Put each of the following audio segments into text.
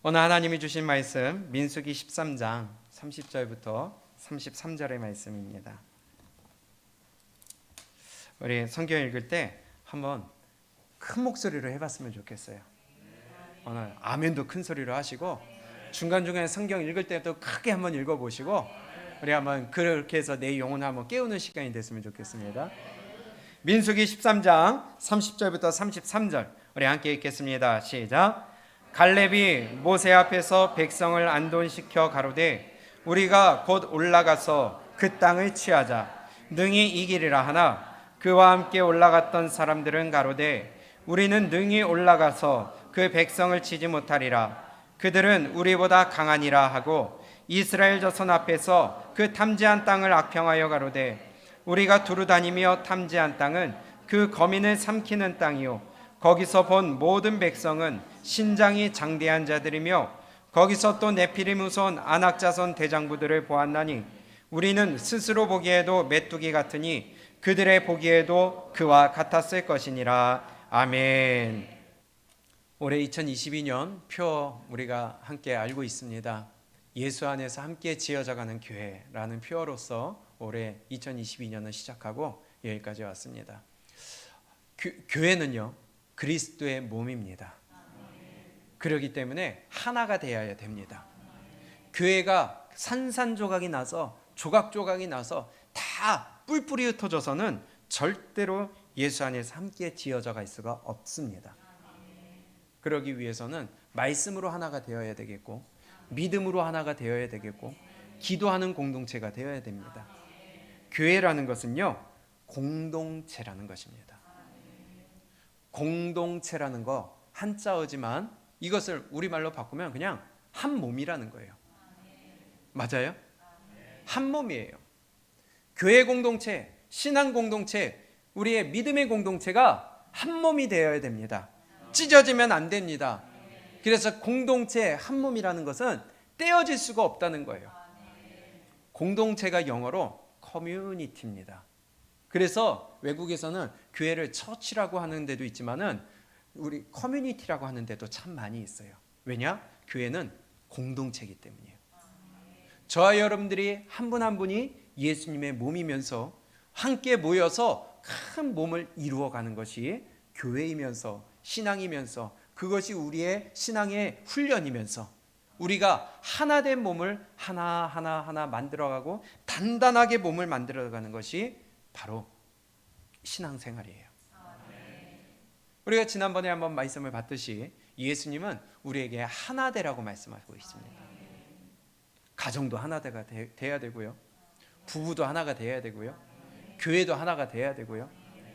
오늘 하나님이 주신 말씀 민수기 13장 30절부터 33절의 말씀입니다. 우리 성경 읽을 때 한번 큰 목소리로 해봤으면 좋겠어요. 오늘 아멘도 큰 소리로 하시고 중간중간에 성경 읽을 때도 크게 한번 읽어보시고 우리 한번 그렇게 해서 내 영혼을 한번 깨우는 시간이 됐으면 좋겠습니다. 민수기 13장 30절부터 33절 우리 함께 읽겠습니다. 시작. 갈렙이 모세 앞에서 백성을 안돈시켜 가로되 우리가 곧 올라가서 그 땅을 취하자 능히 이기리라 하나 그와 함께 올라갔던 사람들은 가로되 우리는 능히 올라가서 그 백성을 치지 못하리라. 그들은 우리보다 강하니라 하고 이스라엘 자손 앞에서 그 탐지한 땅을 악평하여 가로되 우리가 두루 다니며 탐지한 땅은 그 거민을 삼키는 땅이요 거기서 본 모든 백성은 신장이 장대한 자들이며 거기서 또 네피림 후손 아낙 자손 대장부들을 보았나니 우리는 스스로 보기에도 메뚜기 같으니 그들의 보기에도 그와 같았을 것이니라. 아멘. 올해 2022년 표 우리가 함께 알고 있습니다. 예수 안에서 함께 지어져가는 교회라는 표어로서 올해 2022년을 시작하고 여기까지 왔습니다. 교회는요 그리스도의 몸입니다. 그렇기 때문에 하나가 되어야 됩니다. 교회가 산산조각이 나서 조각조각이 나서 다 뿔뿔이 흩어져서는 절대로 예수 안에서 함께 지어져 갈 수가 없습니다. 그러기 위해서는 말씀으로 하나가 되어야 되겠고 믿음으로 하나가 되어야 되겠고 기도하는 공동체가 되어야 됩니다. 교회라는 것은요 공동체라는 것입니다. 공동체라는 거 한자어지만 이것을 우리말로 바꾸면 그냥 한 몸이라는 거예요. 맞아요? 한 몸이에요. 교회 공동체, 신앙 공동체, 우리의 믿음의 공동체가 한 몸이 되어야 됩니다. 찢어지면 안 됩니다. 그래서 공동체 한 몸이라는 것은 떼어질 수가 없다는 거예요. 공동체가 영어로 커뮤니티입니다. 그래서 외국에서는 교회를 처치라고 하는 데도 있지만은 우리 커뮤니티라고 하는 데도 참 많이 있어요. 왜냐? 교회는 공동체이기 때문이에요. 저와 여러분들이 한 분 한 분이 예수님의 몸이면서 함께 모여서 큰 몸을 이루어가는 것이 교회이면서 신앙이면서 그것이 우리의 신앙의 훈련이면서 우리가 하나된 몸을 하나 만들어가고 단단하게 몸을 만들어가는 것이 바로 신앙생활이에요. 우리가 지난번에 한번 말씀을 봤듯이 예수님은 우리에게 하나되라고 말씀하고 있습니다. 가정도 하나가 돼야 되고요. 부부도 하나가 돼야 되고요. 교회도 하나가 돼야 되고요.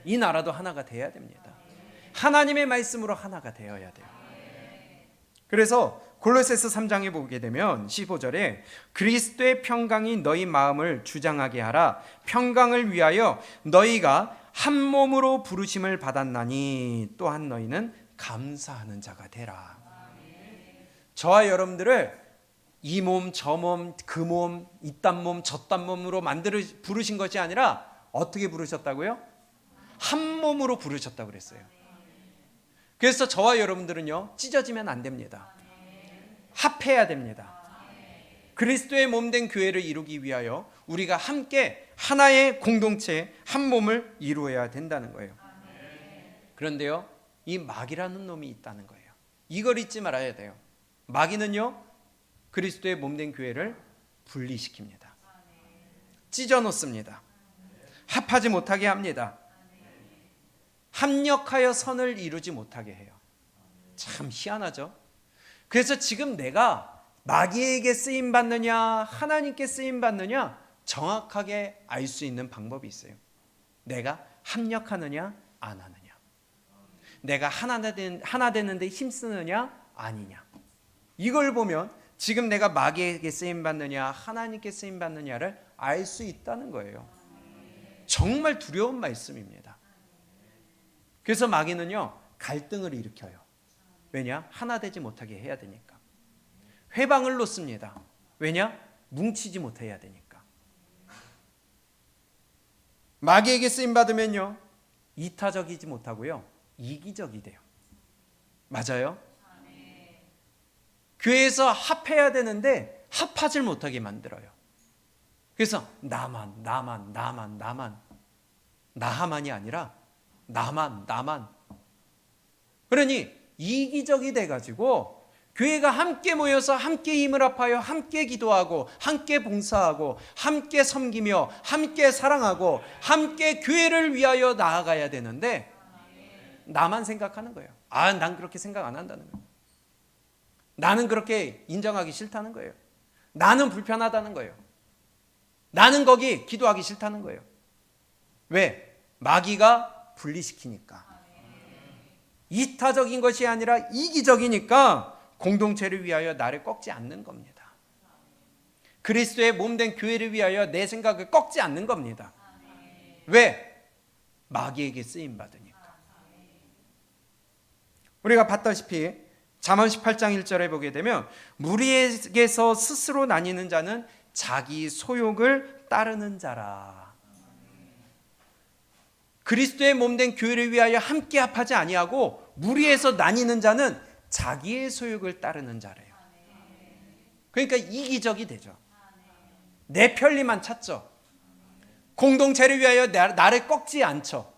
이 나라도 하나가 돼야 됩니다. 하나님의 말씀으로 하나가 되어야 돼요. 그래서 골로새서 3장에 보게 되면 15절에 그리스도의 평강이 너희 마음을 주장하게 하라. 평강을 위하여 너희가 한 몸으로 부르심을 받았나니 또한 너희는 감사하는 자가 되라. 저와 여러분들을 이 몸, 저 몸, 그 몸, 이딴 몸, 저딴 몸으로 부르신 것이 아니라 어떻게 부르셨다고요? 한 몸으로 부르셨다고 그랬어요. 그래서 저와 여러분들은요 찢어지면 안 됩니다. 합해야 됩니다. 그리스도의 몸된 교회를 이루기 위하여 우리가 함께 하나의 공동체 한 몸을 이루어야 된다는 거예요. 그런데요 이 마귀라는 놈이 있다는 거예요. 이걸 잊지 말아야 돼요. 마귀는요 그리스도의 몸된 교회를 분리시킵니다. 찢어 놓습니다. 합하지 못하게 합니다. 합력하여 선을 이루지 못하게 해요. 참 희한하죠. 그래서 지금 내가 마귀에게 쓰임 받느냐 하나님께 쓰임 받느냐 정확하게 알 수 있는 방법이 있어요. 내가 합력하느냐 안 하느냐, 내가 하나 되는데 힘쓰느냐 아니냐. 이걸 보면 지금 내가 마귀에게 쓰임 받느냐 하나님께 쓰임 받느냐를 알 수 있다는 거예요. 정말 두려운 말씀입니다. 그래서 마귀는요 갈등을 일으켜요. 왜냐? 하나 되지 못하게 해야 되니까. 회방을 놓습니다. 왜냐? 뭉치지 못해야 되니까. 마귀에게 쓰임 받으면요 이타적이지 못하고요 이기적이 돼요. 맞아요? 교회에서 합해야 되는데 합하질 못하게 만들어요. 그래서 나만이 아니라 나만. 그러니 이기적이 돼가지고 교회가 함께 모여서 함께 힘을 합하여 함께 기도하고 함께 봉사하고 함께 섬기며 함께 사랑하고 함께 교회를 위하여 나아가야 되는데 나만 생각하는 거예요. 난 그렇게 생각 안 한다는 거예요. 나는 그렇게 인정하기 싫다는 거예요. 나는 불편하다는 거예요. 나는 거기 기도하기 싫다는 거예요. 왜? 마귀가 분리시키니까. 이타적인 것이 아니라 이기적이니까 공동체를 위하여 나를 꺾지 않는 겁니다. 그리스도의 몸된 교회를 위하여 내 생각을 꺾지 않는 겁니다. 왜? 마귀에게 쓰임받으니까. 우리가 봤다시피 잠언 18장 1절에 보게 되면 무리에게서 스스로 나뉘는 자는 자기 소욕을 따르는 자라. 그리스도의 몸된 교회를 위하여 함께 합하지 아니하고 무리에서 나뉘는 자는 자기의 소욕을 따르는 자래요. 그러니까 이기적이 되죠. 내 편리만 찾죠. 공동체를 위하여 나를 꺾지 않죠.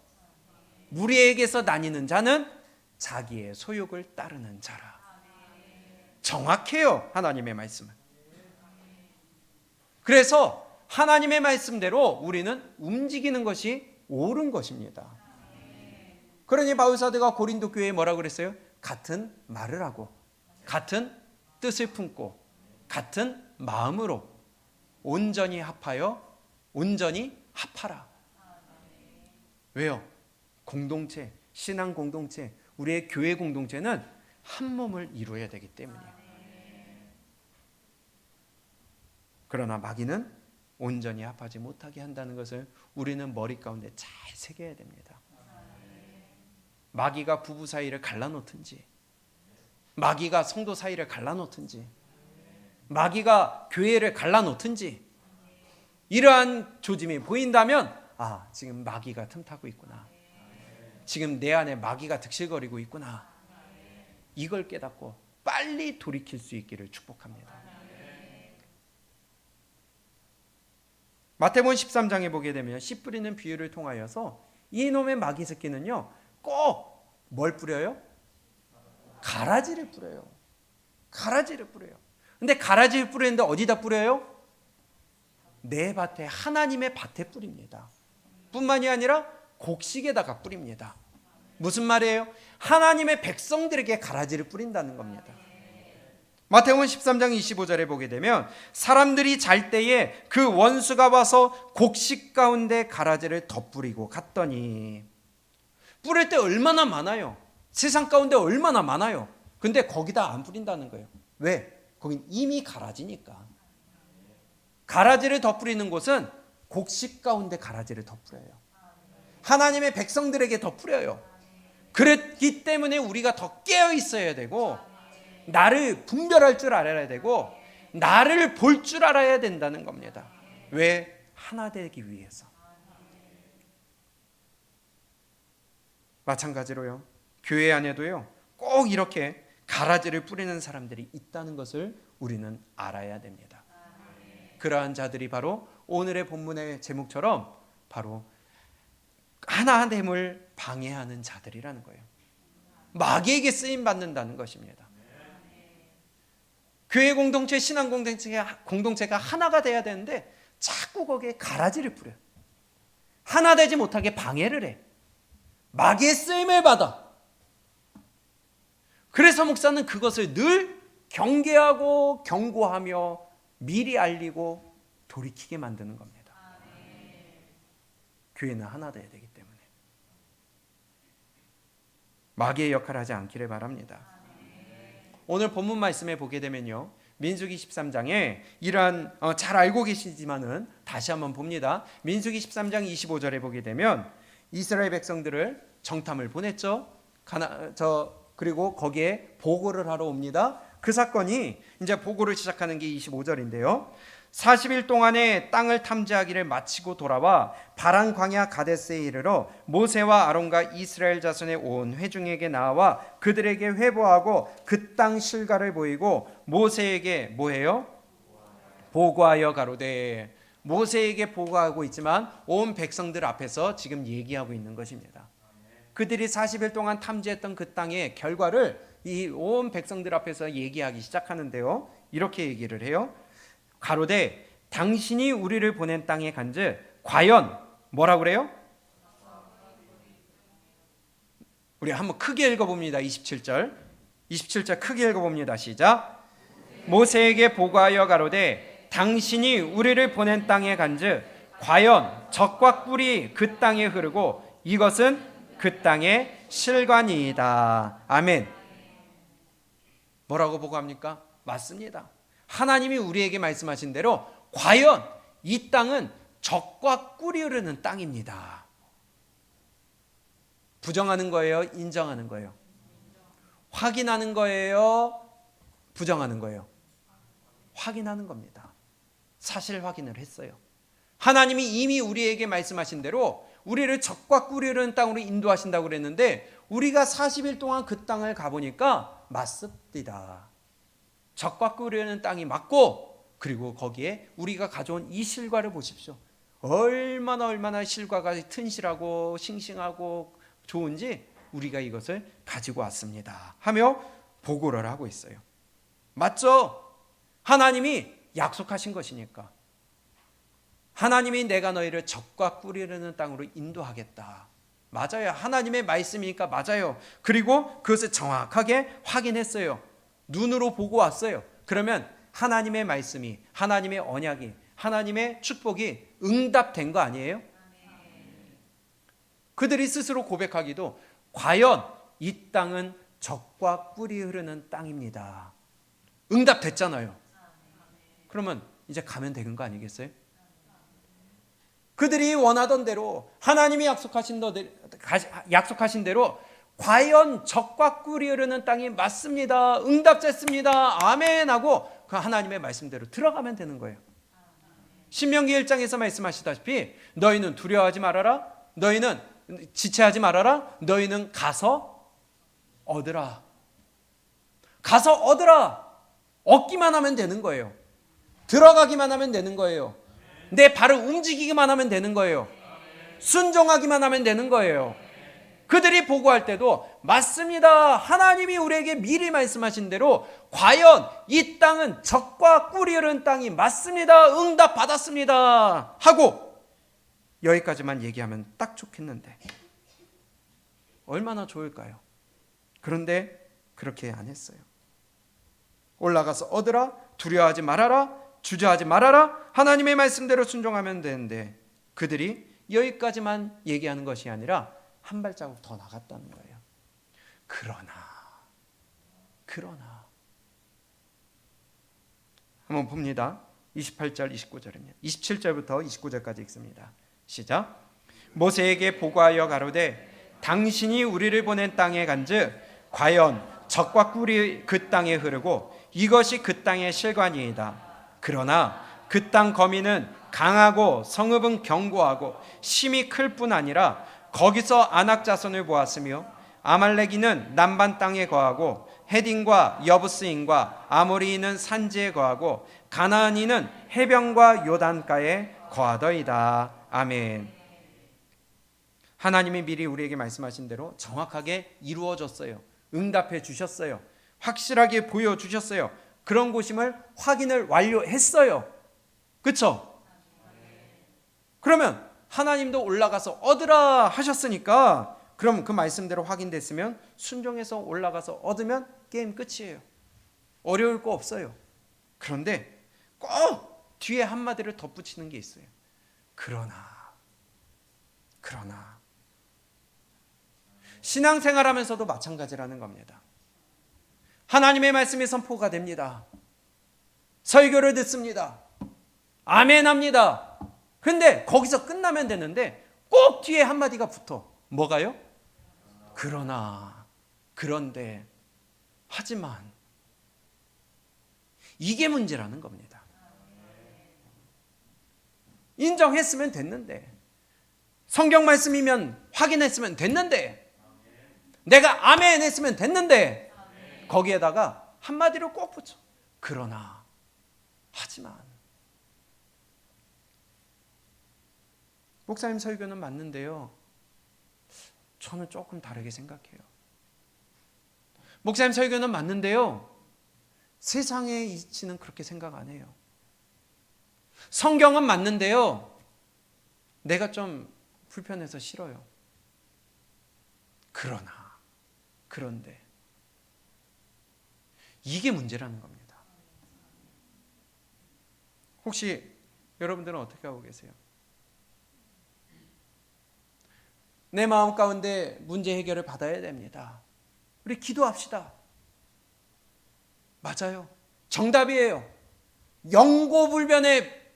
무리에게서 나뉘는 자는 자기의 소욕을 따르는 자라. 정확해요, 하나님의 말씀은. 그래서 하나님의 말씀대로 우리는 움직이는 것이 옳은 것입니다. 그러니 바울사도가 고린도 교회에 뭐라고 그랬어요? 같은 말을 하고 같은 뜻을 품고 같은 마음으로 온전히 합하여 온전히 합하라. 왜요? 공동체, 신앙 공동체, 우리의 교회 공동체는 한 몸을 이루어야 되기 때문이에요. 그러나 마귀는 온전히 합하지 못하게 한다는 것을 우리는 머리 가운데 잘 새겨야 됩니다. 마귀가 부부 사이를 갈라놓든지, 마귀가 성도 사이를 갈라놓든지, 마귀가 교회를 갈라놓든지, 이러한 조짐이 보인다면 지금 마귀가 틈타고 있구나. 지금 내 안에 마귀가 득실거리고 있구나. 이걸 깨닫고 빨리 돌이킬 수 있기를 축복합니다. 마태복음 13장에 보게 되면 씨 뿌리는 비유를 통하여서 이놈의 마귀 새끼는요 꼭 뭘 뿌려요? 가라지를 뿌려요. 가라지를 뿌려요. 근데 가라지를 뿌리는데 어디다 뿌려요? 내 밭에, 하나님의 밭에 뿌립니다. 뿐만이 아니라 곡식에다가 뿌립니다. 무슨 말이에요? 하나님의 백성들에게 가라지를 뿌린다는 겁니다. 마태복음 13장 25절에 보게 되면 사람들이 잘 때에 그 원수가 와서 곡식 가운데 가라지를 덧뿌리고 갔더니, 뿌릴 때 얼마나 많아요. 세상 가운데 얼마나 많아요. 근데 거기다 안 뿌린다는 거예요. 왜? 거긴 이미 가라지니까. 가라지를 덧뿌리는 곳은 곡식 가운데 가라지를 덧뿌려요. 하나님의 백성들에게 덧뿌려요. 그렇기 때문에 우리가 더 깨어 있어야 되고, 나를 분별할 줄 알아야 되고, 나를 볼 줄 알아야 된다는 겁니다. 왜? 하나 되기 위해서. 마찬가지로요, 교회 안에도요 꼭 이렇게 가라지를 뿌리는 사람들이 있다는 것을 우리는 알아야 됩니다. 그러한 자들이 바로 오늘의 본문의 제목처럼 바로 하나됨을 방해하는 자들이라는 거예요. 마귀에게 쓰임 받는다는 것입니다. 교회 공동체, 신앙 공동체가 하나가 돼야 되는데 자꾸 거기에 가라지를 뿌려요. 하나 되지 못하게 방해를 해. 마귀의 쓰임을 받아. 그래서 목사는 그것을 늘 경계하고 경고하며 미리 알리고 돌이키게 만드는 겁니다. 교회는 하나 돼야 되기 때문에 마귀의 역할을 하지 않기를 바랍니다. 오늘 본문 말씀에 보게 되면요, 민수기 13장에 이러한 잘 알고 계시지만은 다시 한번 봅니다. 민수기 13장 25절에 보게 되면 이스라엘 백성들을 정탐을 보냈죠. 그리고 거기에 보고를 하러 옵니다. 그 사건이 이제 보고를 시작하는 게 25절인데요. 40일 동안에 땅을 탐지하기를 마치고 돌아와 바란 광야 가데스에 이르러 모세와 아론과 이스라엘 자손의 온 회중에게 나와 그들에게 회보하고 그 땅 실과를 보이고 모세에게 뭐해요? 보고하여 가로되. 모세에게 보고하고 있지만 온 백성들 앞에서 지금 얘기하고 있는 것입니다. 그들이 40일 동안 탐지했던 그 땅의 결과를 이 온 백성들 앞에서 얘기하기 시작하는데요. 이렇게 얘기를 해요. 가로되 당신이 우리를 보낸 땅에 간즉 과연 뭐라고 그래요? 우리 한번 크게 읽어봅니다. 27절 크게 읽어봅니다. 시작. 모세에게 보고하여 가로되 당신이 우리를 보낸 땅에 간즉 과연 젖과 꿀이 그 땅에 흐르고 이것은 그 땅의 실관이이다. 아멘. 뭐라고 보고합니까? 맞습니다. 하나님이 우리에게 말씀하신 대로 과연 이 땅은 젖과 꿀이 흐르는 땅입니다. 부정하는 거예요? 인정하는 거예요? 확인하는 거예요? 부정하는 거예요? 확인하는 겁니다. 사실 확인을 했어요. 하나님이 이미 우리에게 말씀하신 대로 우리를 젖과 꿀이 흐르는 땅으로 인도하신다고 그랬는데 우리가 40일 동안 그 땅을 가보니까 맞습니다. 젖과 꿀이 흐르는 땅이 맞고 그리고 거기에 우리가 가져온 이 실과를 보십시오. 얼마나 실과가 튼실하고 싱싱하고 좋은지 우리가 이것을 가지고 왔습니다 하며 보고를 하고 있어요. 맞죠? 하나님이 약속하신 것이니까. 하나님이 내가 너희를 젖과 꿀이 흐르는 땅으로 인도하겠다. 맞아요. 하나님의 말씀이니까 맞아요. 그리고 그것을 정확하게 확인했어요. 눈으로 보고 왔어요. 그러면 하나님의 말씀이, 하나님의 언약이, 하나님의 축복이 응답된 거 아니에요? 그들이 스스로 고백하기도 과연 이 땅은 젖과 꿀이 흐르는 땅입니다. 응답됐잖아요. 그러면 이제 가면 되는 거 아니겠어요? 그들이 원하던 대로 하나님이 약속하신 대로 과연 젖과 꿀이 흐르는 땅이 맞습니다. 응답됐습니다. 아멘 하고 그 하나님의 말씀대로 들어가면 되는 거예요. 신명기 1장에서 말씀하시다시피 너희는 두려워하지 말아라. 너희는 지체하지 말아라. 너희는 가서 얻으라. 가서 얻으라. 얻기만 하면 되는 거예요. 들어가기만 하면 되는 거예요. 내 발을 움직이기만 하면 되는 거예요. 순종하기만 하면 되는 거예요. 그들이 보고할 때도 맞습니다. 하나님이 우리에게 미리 말씀하신 대로 과연 이 땅은 젖과 꿀이 흐르는 땅이 맞습니다. 응답 받았습니다. 하고 여기까지만 얘기하면 딱 좋겠는데 얼마나 좋을까요? 그런데 그렇게 안 했어요. 올라가서 얻으라, 두려워하지 말아라, 주저하지 말아라, 하나님의 말씀대로 순종하면 되는데 그들이 여기까지만 얘기하는 것이 아니라 한 발자국 더 나갔다는 거예요. 그러나 한번 봅니다. 28절 29절입니다. 27절부터 29절까지 읽습니다. 시작. 모세에게 보고하여 가로되 당신이 우리를 보낸 땅에 간즉 과연 젖과 꿀이 그 땅에 흐르고 이것이 그 땅의 실관이이다. 그러나 그 땅 거민은 강하고 성읍은 견고하고 심이 클 뿐 아니라 거기서 아낙 자손을 보았으며 아말렉이는 남반 땅에 거하고 헤딘과 여부스인과 아모리인은 산지에 거하고 가나안인은 해변과 요단가에 거하더이다. 아멘. 하나님이 미리 우리에게 말씀하신 대로 정확하게 이루어졌어요. 응답해 주셨어요. 확실하게 보여주셨어요. 그런 곳임을 확인을 완료했어요. 그렇죠? 그러면 하나님도 올라가서 얻으라 하셨으니까 그럼 그 말씀대로 확인됐으면 순종해서 올라가서 얻으면 게임 끝이에요. 어려울 거 없어요. 그런데 꼭 뒤에 한마디를 덧붙이는 게 있어요. 그러나 신앙생활하면서도 마찬가지라는 겁니다. 하나님의 말씀이 선포가 됩니다. 설교를 듣습니다. 아멘 합니다. 근데 거기서 끝나면 되는데 꼭 뒤에 한마디가 붙어. 뭐가요? 그러나, 그런데, 하지만. 이게 문제라는 겁니다. 인정했으면 됐는데, 성경 말씀이면 확인했으면 됐는데, 내가 아멘 했으면 됐는데, 거기에다가 한마디로 꼭 붙여. 그러나, 하지만. 목사님 설교는 맞는데요, 저는 조금 다르게 생각해요. 목사님 설교는 맞는데요, 세상의 이치는 그렇게 생각 안 해요. 성경은 맞는데요, 내가 좀 불편해서 싫어요. 그런데 이게 문제라는 겁니다. 혹시 여러분들은 어떻게 하고 계세요? 내 마음 가운데 문제 해결을 받아야 됩니다. 우리 기도합시다. 맞아요. 정답이에요. 영고불변의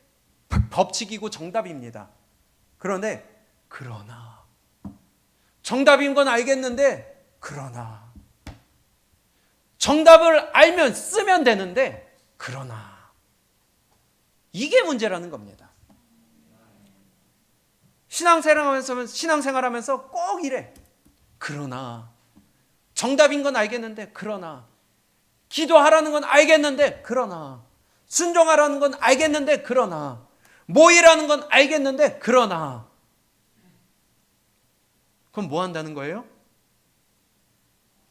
법칙이고 정답입니다. 그러나 정답인 건 알겠는데, 그러나 정답을 알면 쓰면 되는데, 그러나 이게 문제라는 겁니다. 신앙생활하면서 꼭 이래. 그러나 정답인 건 알겠는데, 그러나 기도하라는 건 알겠는데, 그러나 순종하라는 건 알겠는데, 그러나 모이라는 건 알겠는데, 그러나. 그럼 뭐 한다는 거예요?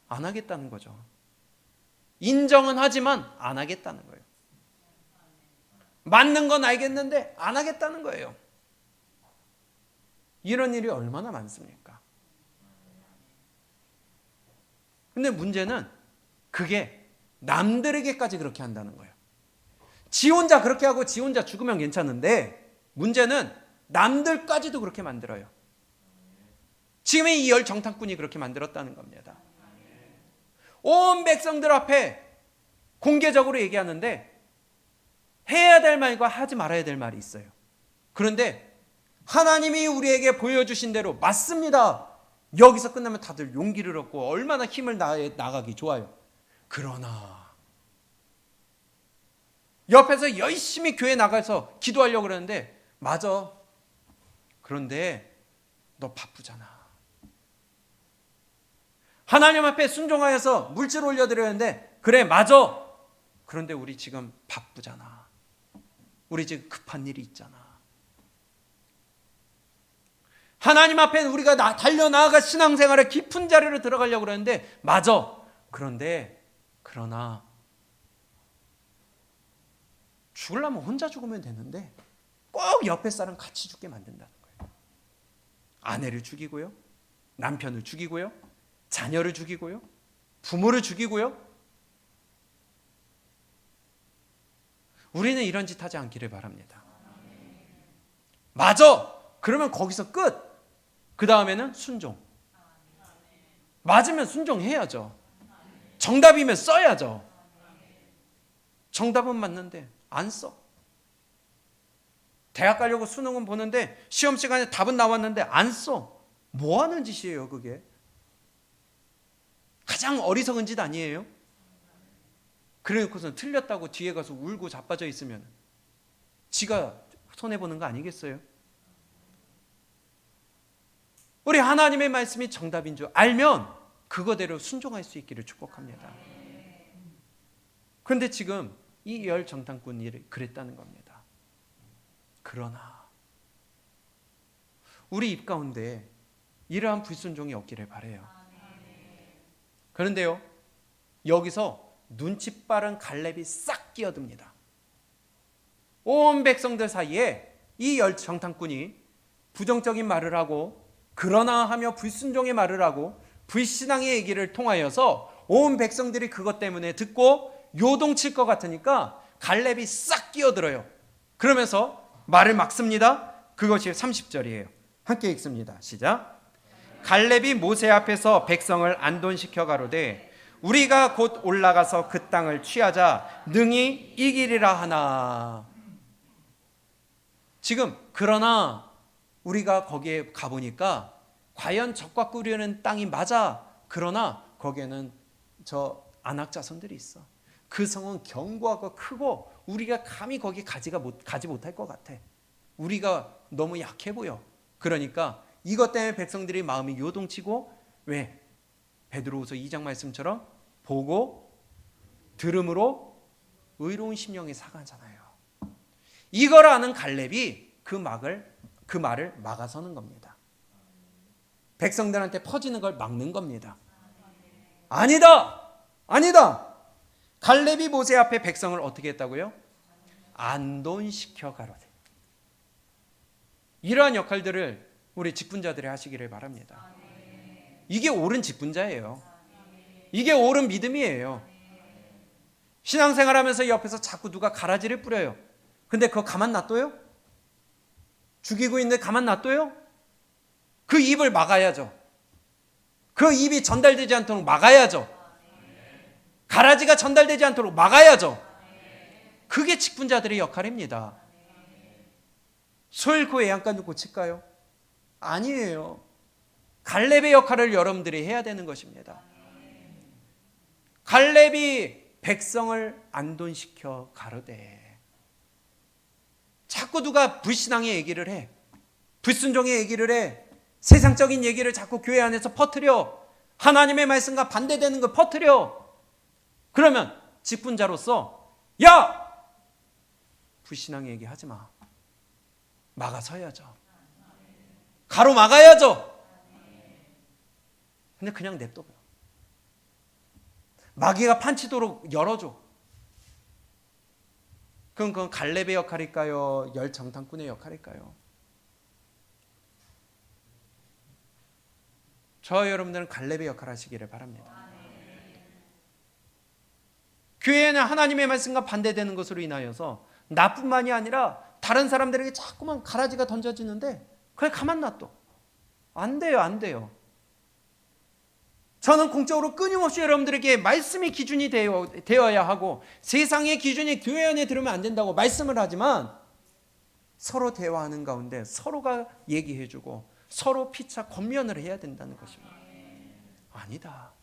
안 하겠다는 거죠. 인정은 하지만 안 하겠다는 거예요. 맞는 건 알겠는데 안 하겠다는 거예요. 이런 일이 얼마나 많습니까? 근데 문제는 그게 남들에게까지 그렇게 한다는 거예요. 지 혼자 그렇게 하고 지 혼자 죽으면 괜찮은데, 문제는 남들까지도 그렇게 만들어요. 지금의 이 열 정탐꾼이 그렇게 만들었다는 겁니다. 온 백성들 앞에 공개적으로 얘기하는데, 해야 될 말과 하지 말아야 될 말이 있어요. 그런데 하나님이 우리에게 보여주신 대로 맞습니다. 여기서 끝나면 다들 용기를 얻고 얼마나 힘을 나가기 좋아요. 그러나 옆에서 열심히 교회 나가서 기도하려고 그러는데, 맞아. 그런데 너 바쁘잖아. 하나님 앞에 순종하여서 물질 올려드렸는데, 그래 맞아. 그런데 우리 지금 바쁘잖아. 우리 지금 급한 일이 있잖아. 하나님 앞에 우리가 달려나아가 신앙생활의 깊은 자리로 들어가려고 그러는데, 맞아. 그러나 죽으려면 혼자 죽으면 되는데 꼭 옆에 사람 같이 죽게 만든다는 거예요. 아내를 죽이고요, 남편을 죽이고요, 자녀를 죽이고요, 부모를 죽이고요. 우리는 이런 짓 하지 않기를 바랍니다. 맞아. 그러면 거기서 끝. 그 다음에는 순종. 맞으면 순종해야죠. 정답이면 써야죠. 정답은 맞는데 안 써. 대학 가려고 수능은 보는데 시험 시간에 답은 나왔는데 안 써. 뭐 하는 짓이에요, 그게? 가장 어리석은 짓 아니에요? 그래놓고선 틀렸다고 뒤에 가서 울고 자빠져 있으면 지가 손해보는 거 아니겠어요? 우리 하나님의 말씀이 정답인 줄 알면 그거대로 순종할 수 있기를 축복합니다. 그런데 지금 이 열 정탐꾼이 그랬다는 겁니다. 그러나 우리 입 가운데 이러한 불순종이 없기를 바라요. 그런데요, 여기서 눈치 빠른 갈렙이 싹 끼어듭니다. 온 백성들 사이에 이 열 정탐꾼이 부정적인 말을 하고, 그러나 하며 불순종의 말을 하고 불신앙의 얘기를 통하여서 온 백성들이 그것 때문에 듣고 요동칠 것 같으니까 갈렙이 싹 끼어들어요. 그러면서 말을 막습니다. 그것이 30절이에요. 함께 읽습니다. 시작. 갈렙이 모세 앞에서 백성을 안돈시켜 가로되 우리가 곧 올라가서 그 땅을 취하자 능히 이기리라 하나. 지금 그러나 우리가 거기에 가보니까 과연 적과 꾸려는 땅이 맞아. 그러나 거기에는 저 아낙 자손들이 있어. 그 성은 견고하고 크고 우리가 감히 거기 가지 못할 것 같아. 우리가 너무 약해 보여. 그러니까 이것 때문에 백성들이 마음이 요동치고, 왜? 베드로후서 2장 말씀처럼 보고 들음으로 의로운 심령이 상하잖아요. 이걸 아는 갈렙이 그 말을 막아서는 겁니다. 백성들한테 퍼지는 걸 막는 겁니다. 아니다! 아니다! 갈렙이 모세 앞에 백성을 어떻게 했다고요? 안돈시켜 가로되. 이러한 역할들을 우리 직분자들이 하시기를 바랍니다. 이게 옳은 직분자예요. 이게 옳은 믿음이에요. 신앙생활하면서 옆에서 자꾸 누가 가라지를 뿌려요. 근데 그거 가만 놔둬요? 죽이고 있는데 가만 놔둬요? 그 입을 막아야죠. 그 입이 전달되지 않도록 막아야죠. 가라지가 전달되지 않도록 막아야죠. 그게 직분자들의 역할입니다. 소 잃고 애양간 고칠까요? 아니에요. 갈렙의 역할을 여러분들이 해야 되는 것입니다. 갈렙이 백성을 안돈시켜 가로되. 자꾸 누가 불신앙의 얘기를 해. 불순종의 얘기를 해. 세상적인 얘기를 자꾸 교회 안에서 퍼뜨려. 하나님의 말씀과 반대되는 걸 퍼뜨려. 그러면 직분자로서 야! 불신앙의 얘기 하지 마. 막아서야죠. 가로막아야죠. 근데 그냥 냅둬요. 마귀가 판치도록 열어줘. 그건 갈렙의 역할일까요? 열정탐꾼의 역할일까요? 저와 여러분들은 갈렙의 역할을 하시기를 바랍니다. 교회에는 하나님의 말씀과 반대되는 것으로 인하여서 나뿐만이 아니라 다른 사람들에게 자꾸만 가라지가 던져지는데 그걸 가만 놔둬. 안 돼요, 안 돼요. 저는 공적으로 끊임없이 여러분들에게 말씀이 기준이 되어야 하고 세상의 기준이 교회 안에 들으면 안 된다고 말씀을 하지만 서로 대화하는 가운데 서로가 얘기해주고 서로 피차 권면을 해야 된다는 것입니다. 아니다.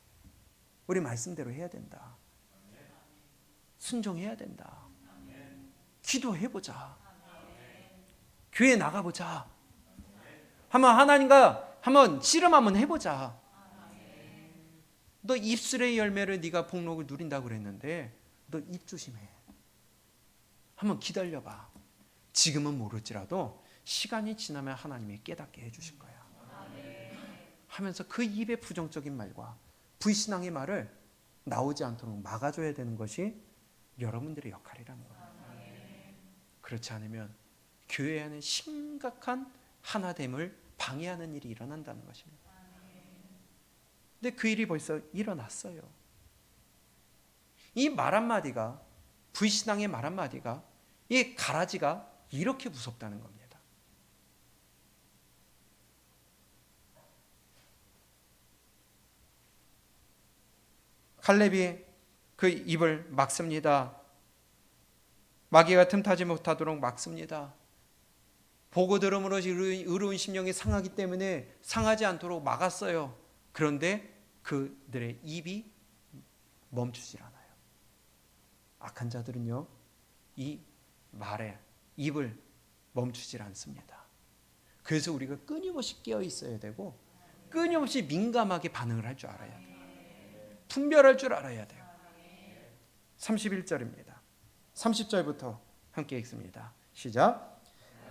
우리 말씀대로 해야 된다. 순종해야 된다. 기도해보자. 교회 나가보자. 한번 하나님과 한번 씨름 한번 해보자. 너 입술의 열매를 네가 복록을 누린다고 그랬는데 너 입 조심해. 한번 기다려봐. 지금은 모를지라도 시간이 지나면 하나님이 깨닫게 해주실 거야. 하면서 그 입의 부정적인 말과 불신앙의 말을 나오지 않도록 막아줘야 되는 것이 여러분들의 역할이라는 거예요. 그렇지 않으면 교회 안에 심각한 하나됨을 방해하는 일이 일어난다는 것입니다. 근데 그 일이 벌써 일어났어요. 이 말 한마디가, 불신앙의 말 한마디가, 이 가라지가 이렇게 무섭다는 겁니다. 갈렙이 그 입을 막습니다. 마귀가 틈타지 못하도록 막습니다. 보고 들음으로 의로운 심령이 상하기 때문에 상하지 않도록 막았어요. 그런데 그들의 입이 멈추질 않아요. 악한 자들은요, 이 말에 입을 멈추질 않습니다. 그래서 우리가 끊임없이 깨어 있어야 되고 끊임없이 민감하게 반응을 할 줄 알아야 돼요. 분별할 줄 알아야 돼요. 31절입니다. 30절부터 함께 읽습니다. 시작.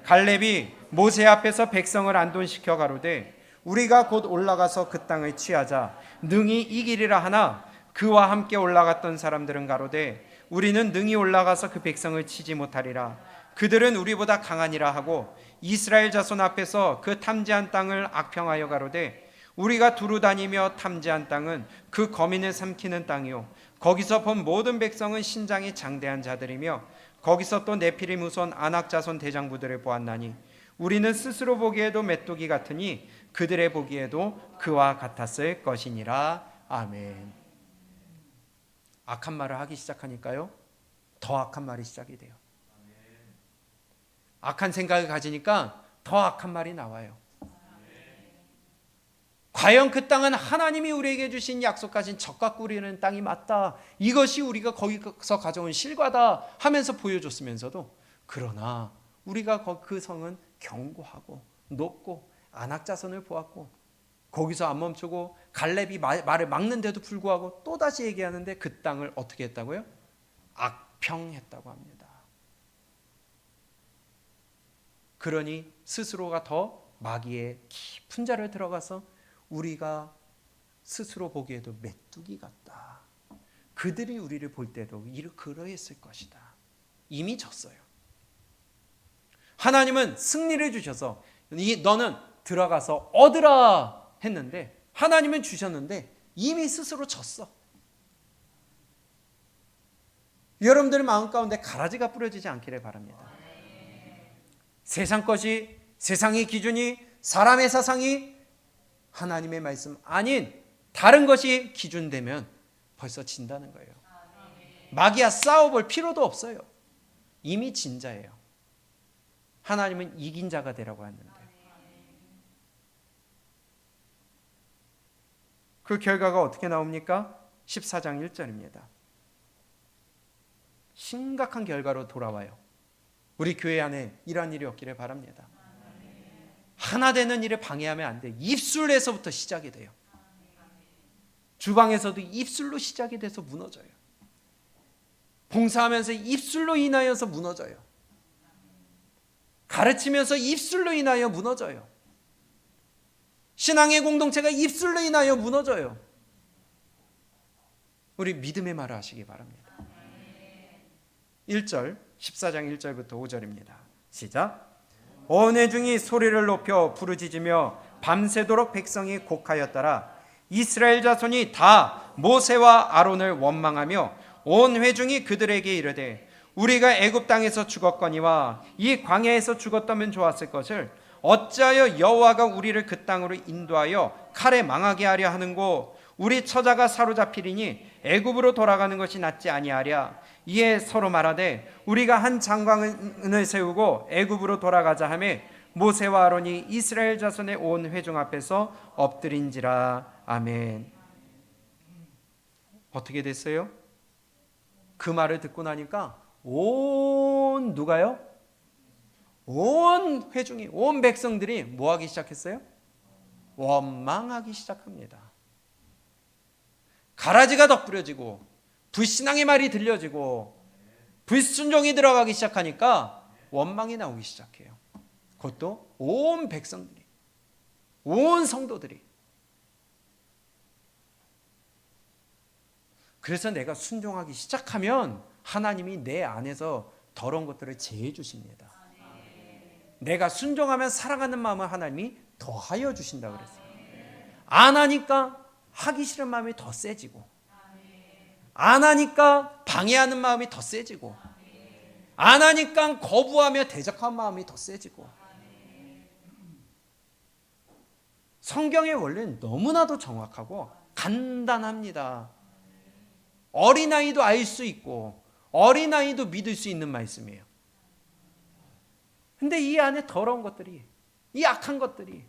갈렙이 모세 앞에서 백성을 안돈시켜 가로되 우리가 곧 올라가서 그 땅을 취하자 능히 이기리라 하나 그와 함께 올라갔던 사람들은 가로되 우리는 능히 올라가서 그 백성을 치지 못하리라. 그들은 우리보다 강하니라 하고 이스라엘 자손 앞에서 그 탐지한 땅을 악평하여 가로되 우리가 두루 다니며 탐지한 땅은 그 거민을 삼키는 땅이요 거기서 본 모든 백성은 신장이 장대한 자들이며 거기서 또 네피림 후손 아낙 자손 대장부들을 보았나니 우리는 스스로 보기에도 메뚜기 같으니 그들의 보기에도 그와 같았을 것이니라. 아멘. 악한 말을 하기 시작하니까요, 더 악한 말이 시작이 돼요. 악한 생각을 가지니까 더 악한 말이 나와요. 과연 그 땅은 하나님이 우리에게 주신 약속하신 젖과 꿀이는 땅이 맞다. 이것이 우리가 거기서 가져온 실과다 하면서 보여줬으면서도 그러나 우리가 그 성은 견고하고 높고 안악자손을 보았고 거기서 안 멈추고 갈렙이 말을 막는데도 불구하고 또다시 얘기하는데 그 땅을 어떻게 했다고요? 악평했다고 합니다. 그러니 스스로가 더 마귀의 깊은 자를 들어가서 우리가 스스로 보기에도 메뚜기 같다. 그들이 우리를 볼 때도 그러했을 것이다. 이미 졌어요. 하나님은 승리를 주셔서 너는 들어가서 얻으라 했는데 하나님은 주셨는데 이미 스스로 졌어. 여러분들의 마음 가운데 가라지가 뿌려지지 않기를 바랍니다. 세상 것이, 세상의 기준이, 사람의 사상이 하나님의 말씀 아닌 다른 것이 기준되면 벌써 진다는 거예요. 마귀와 싸워볼 필요도 없어요. 이미 진 자예요. 하나님은 이긴 자가 되라고 하는데 그 결과가 어떻게 나옵니까? 14장 1절입니다. 심각한 결과로 돌아와요. 우리 교회 안에 이런 일이 없기를 바랍니다. 하나 되는 일을 방해하면 안 돼. 입술에서부터 시작이 돼요. 주방에서도 입술로 시작이 돼서 무너져요. 봉사하면서 입술로 인하여서 무너져요. 가르치면서 입술로 인하여 무너져요. 신앙의 공동체가 입술로 인하여 무너져요. 우리 믿음의 말을 하시기 바랍니다. 1절 14장 1절부터 5절입니다. 시작. 온 회중이 소리를 높여 부르짖으며 밤새도록 백성이 곡하였더라. 이스라엘 자손이 다 모세와 아론을 원망하며 온 회중이 그들에게 이르되 우리가 애굽 땅에서 죽었거니와 이 광야에서 죽었다면 좋았을 것을 어찌하여 여호와가 우리를 그 땅으로 인도하여 칼에 망하게 하려 하는고 우리 처자가 사로잡히리니 애굽으로 돌아가는 것이 낫지 아니하랴. 이에 서로 말하되 우리가 한 장관을 세우고 애굽으로 돌아가자 하며 모세와 아론이 이스라엘 자손의 온 회중 앞에서 엎드린지라. 아멘. 어떻게 됐어요? 그 말을 듣고 나니까 누가요? 온 회중이, 온 백성들이 뭐 하기 시작했어요? 원망하기 시작합니다. 가라지가 덧부려지고 불신앙의 말이 들려지고 불순종이 들어가기 시작하니까 원망이 나오기 시작해요. 그것도 온 백성들이, 온 성도들이. 그래서 내가 순종하기 시작하면 하나님이 내 안에서 더러운 것들을 제해 주십니다. 내가 순종하면 사랑하는 마음을 하나님이 더하여 주신다 그랬어요. 안 하니까 하기 싫은 마음이 더 세지고, 안 하니까 방해하는 마음이 더 세지고, 안 하니까 거부하며 대적한 마음이 더 세지고. 성경의 원리는 너무나도 정확하고 간단합니다. 어린아이도 알 수 있고 어린아이도 믿을 수 있는 말씀이에요. 근데 이 안에 더러운 것들이, 이 악한 것들이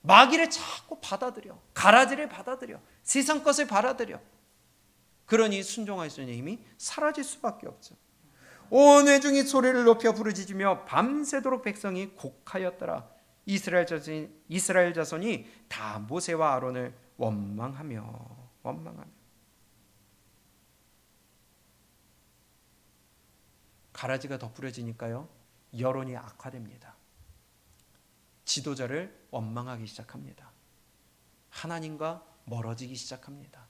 마귀를 자꾸 받아들여, 가라지를 받아들여, 세상 것을 받아들여. 그러니 순종할 수 있는 힘이 사라질 수밖에 없죠. 온 회중이 소리를 높여 부르짖으며 밤새도록 백성이 곡하였더라. 이스라엘 자손이 다 모세와 아론을 원망하며. 가라지가 덧부러지니까요, 여론이 악화됩니다. 지도자를 원망하기 시작합니다. 하나님과 멀어지기 시작합니다.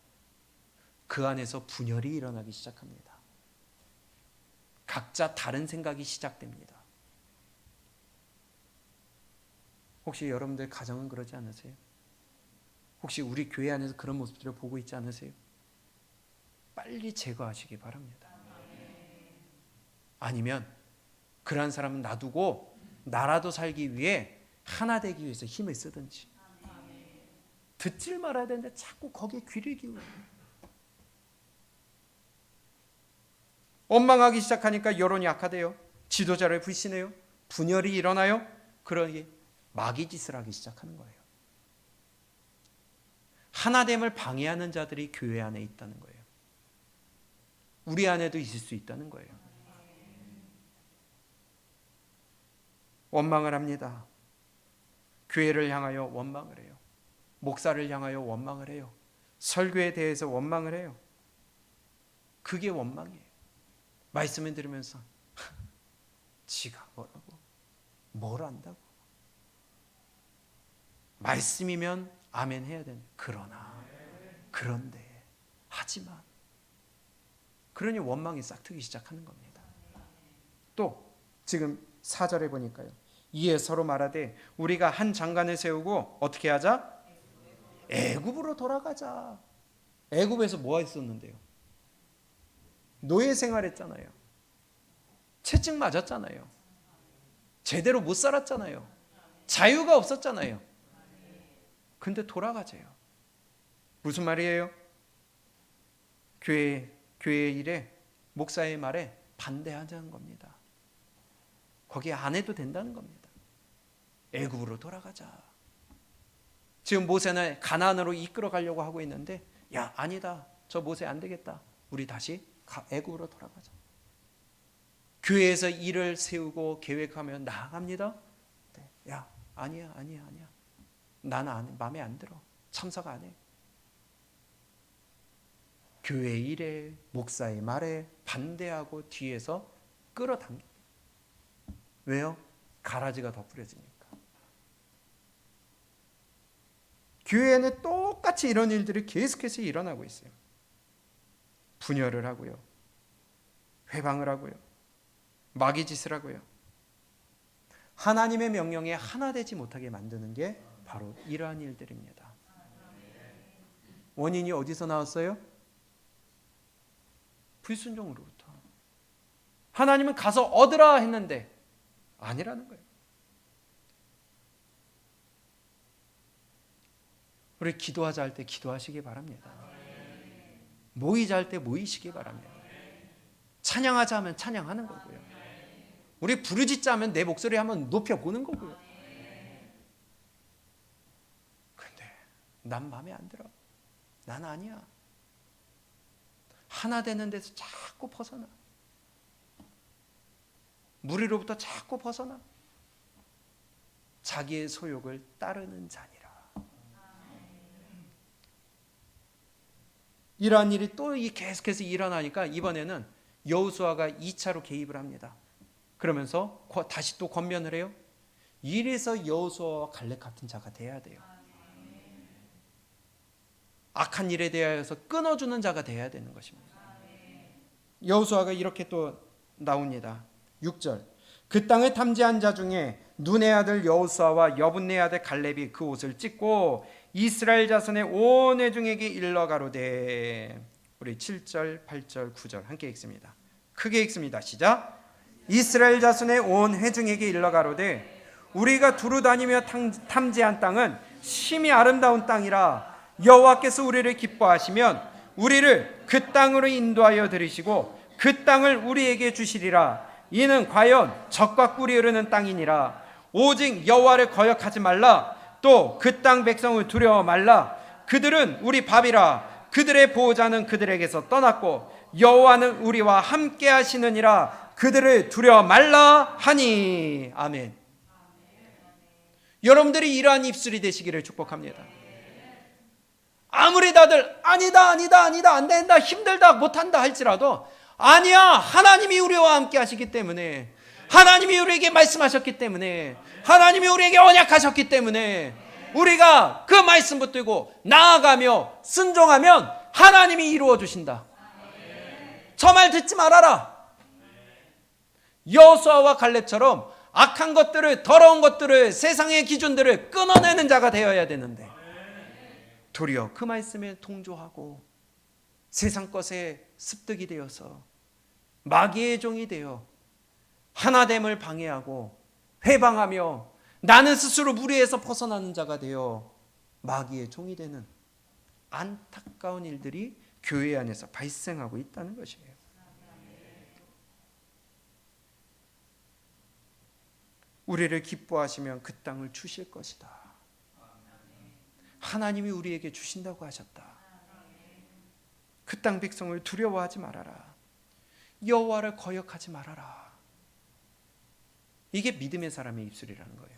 그 안에서 분열이 일어나기 시작합니다. 각자 다른 생각이 시작됩니다. 혹시 여러분들 가정은 그러지 않으세요? 혹시 우리 교회 안에서 그런 모습들을 보고 있지 않으세요? 빨리 제거하시기 바랍니다. 아니면 그러한 사람은 놔두고 나라도 살기 위해 하나 되기 위해서 힘을 쓰든지. 듣질 말아야 되는데 자꾸 거기에 귀를 기울여요. 원망하기 시작하니까 여론이 악화돼요. 지도자를 불신해요. 분열이 일어나요. 그러니 마귀 짓을 하기 시작하는 거예요. 하나됨을 방해하는 자들이 교회 안에 있다는 거예요. 우리 안에도 있을 수 있다는 거예요. 원망을 합니다. 교회를 향하여 원망을 해요. 목사를 향하여 원망을 해요. 설교에 대해서 원망을 해요. 그게 원망이에요. 말씀을 들으면서 지가 뭐라고, 뭘 안다고. 말씀이면 아멘 해야 되는. 그런데 하지만, 그러니 원망이 싹트기 시작하는 겁니다. 또 지금 4절에 보니까요, 이에 서로 말하되 우리가 한 장관을 세우고 어떻게 하자? 애굽으로 돌아가자. 애굽에서 뭐 했었는데요? 노예 생활했잖아요. 채찍 맞았잖아요. 제대로 못 살았잖아요. 자유가 없었잖아요. 근데 돌아가재요. 무슨 말이에요? 교회 일에, 목사의 말에 반대하자는 겁니다. 거기에 안 해도 된다는 겁니다. 애굽으로 돌아가자. 지금 모세는 가나안으로 이끌어 가려고 하고 있는데, 야, 아니다. 저 모세 안 되겠다. 우리 다시 애굽으로 돌아가자. 교회에서 일을 세우고 계획하면 나아갑니다. 야, 아니야. 나는 마음에 안 들어. 참석 안 해. 교회 일에, 목사의 말에 반대하고 뒤에서 끌어당깁니다. 왜요? 가라지가 더 뿌려지니까. 교회에는 똑같이 이런 일들이 계속해서 일어나고 있어요. 분열을 하고요, 회방을 하고요, 마귀짓을 하고요. 하나님의 명령에 하나 되지 못하게 만드는 게 바로 이러한 일들입니다. 원인이 어디서 나왔어요? 불순종으로부터. 하나님은 가서 얻으라 했는데 아니라는 거예요. 우리 기도하자 할 때 기도하시기 바랍니다. 모이자 할 때 모이시기 바랍니다. 찬양하자 하면 찬양하는 거고요. 우리 부르짖자 하면 내 목소리 한번 높여보는 거고요. 근데 난 마음에 안 들어. 난 아니야. 하나 되는 데서 자꾸 벗어나. 무리로부터 자꾸 벗어나. 자기의 소욕을 따르는 자니라. 이러한 일이 또 계속해서 일어나니까 이번에는 여호수아가 2차로 개입을 합니다. 그러면서 다시 또 권면을 해요. 이래서 여호수아와 갈렙 같은 자가 돼야 돼요. 악한 일에 대하여서 끊어주는 자가 돼야 되는 것입니다. 여호수아가 이렇게 또 나옵니다. 6절. 그 땅을 탐지한 자 중에 눈의 아들 여호수아와 여분네 아들 갈렙이 그 옷을 찢고 이스라엘 자손의 온 회중에게 일러 가로되. 우리 7절, 8절, 9절 함께 읽습니다. 크게 읽습니다. 시작. 이스라엘 자손의 온 회중에게 일러 가로되 우리가 두루 다니며 탐지한 땅은 심히 아름다운 땅이라. 여호와께서 우리를 기뻐하시면 우리를 그 땅으로 인도하여 들이시고 그 땅을 우리에게 주시리라. 이는 과연 젖과 꿀이 흐르는 땅이니라. 오직 여호와를 거역하지 말라. 또 그 땅 백성을 두려워 말라. 그들은 우리 밥이라. 그들의 보호자는 그들에게서 떠났고 여호와는 우리와 함께 하시느니라. 그들을 두려워 말라 하니. 아멘. 여러분들이 이러한 입술이 되시기를 축복합니다. 아무리 다들 아니다 안 된다 힘들다 못한다 할지라도, 아니야, 하나님이 우리와 함께 하시기 때문에, 하나님이 우리에게 말씀하셨기 때문에, 하나님이 우리에게 언약하셨기 때문에 우리가 그 말씀 붙들고 나아가며 순종하면 하나님이 이루어 주신다. 저 말 듣지 말아라. 여호수아와 갈렙처럼 악한 것들을, 더러운 것들을, 세상의 기준들을 끊어내는 자가 되어야 되는데 도리어 그 말씀에 동조하고 세상 것에 습득이 되어서 마귀의 종이 되어 하나됨을 방해하고 회방하며 나는 스스로 무리에서 벗어나는 자가 되어 마귀의 종이 되는 안타까운 일들이 교회 안에서 발생하고 있다는 것이에요. 우리를 기뻐하시면 그 땅을 주실 것이다. 하나님이 우리에게 주신다고 하셨다. 그 땅 백성을 두려워하지 말아라. 여호와를 거역하지 말아라. 이게 믿음의 사람의 입술이라는 거예요.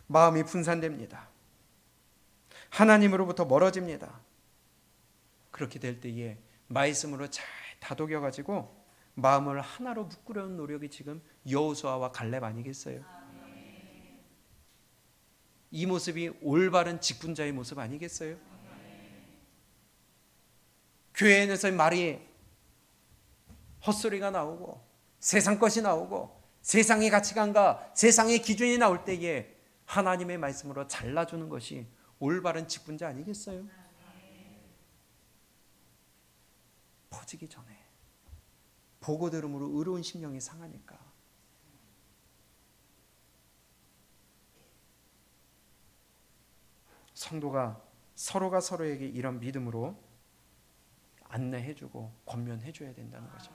마음이 분산됩니다. 하나님으로부터 멀어집니다. 그렇게 될 때에 말씀으로 잘 다독여 가지고 마음을 하나로 묶으려는 노력이 지금 여호수아와 갈렙 아니겠어요? 이 모습이 올바른 직분자의 모습 아니겠어요? 교회에서 말이 헛소리가 나오고 세상 것이 나오고 세상의 가치관과 세상의 기준이 나올 때에 하나님의 말씀으로 잘라주는 것이 올바른 직분자 아니겠어요? 퍼지기 전에 보고 들음으로 의로운 심령이 상하니까. 성도가 서로가 서로에게 이런 믿음으로 안내해주고 권면해줘야 된다는 거죠.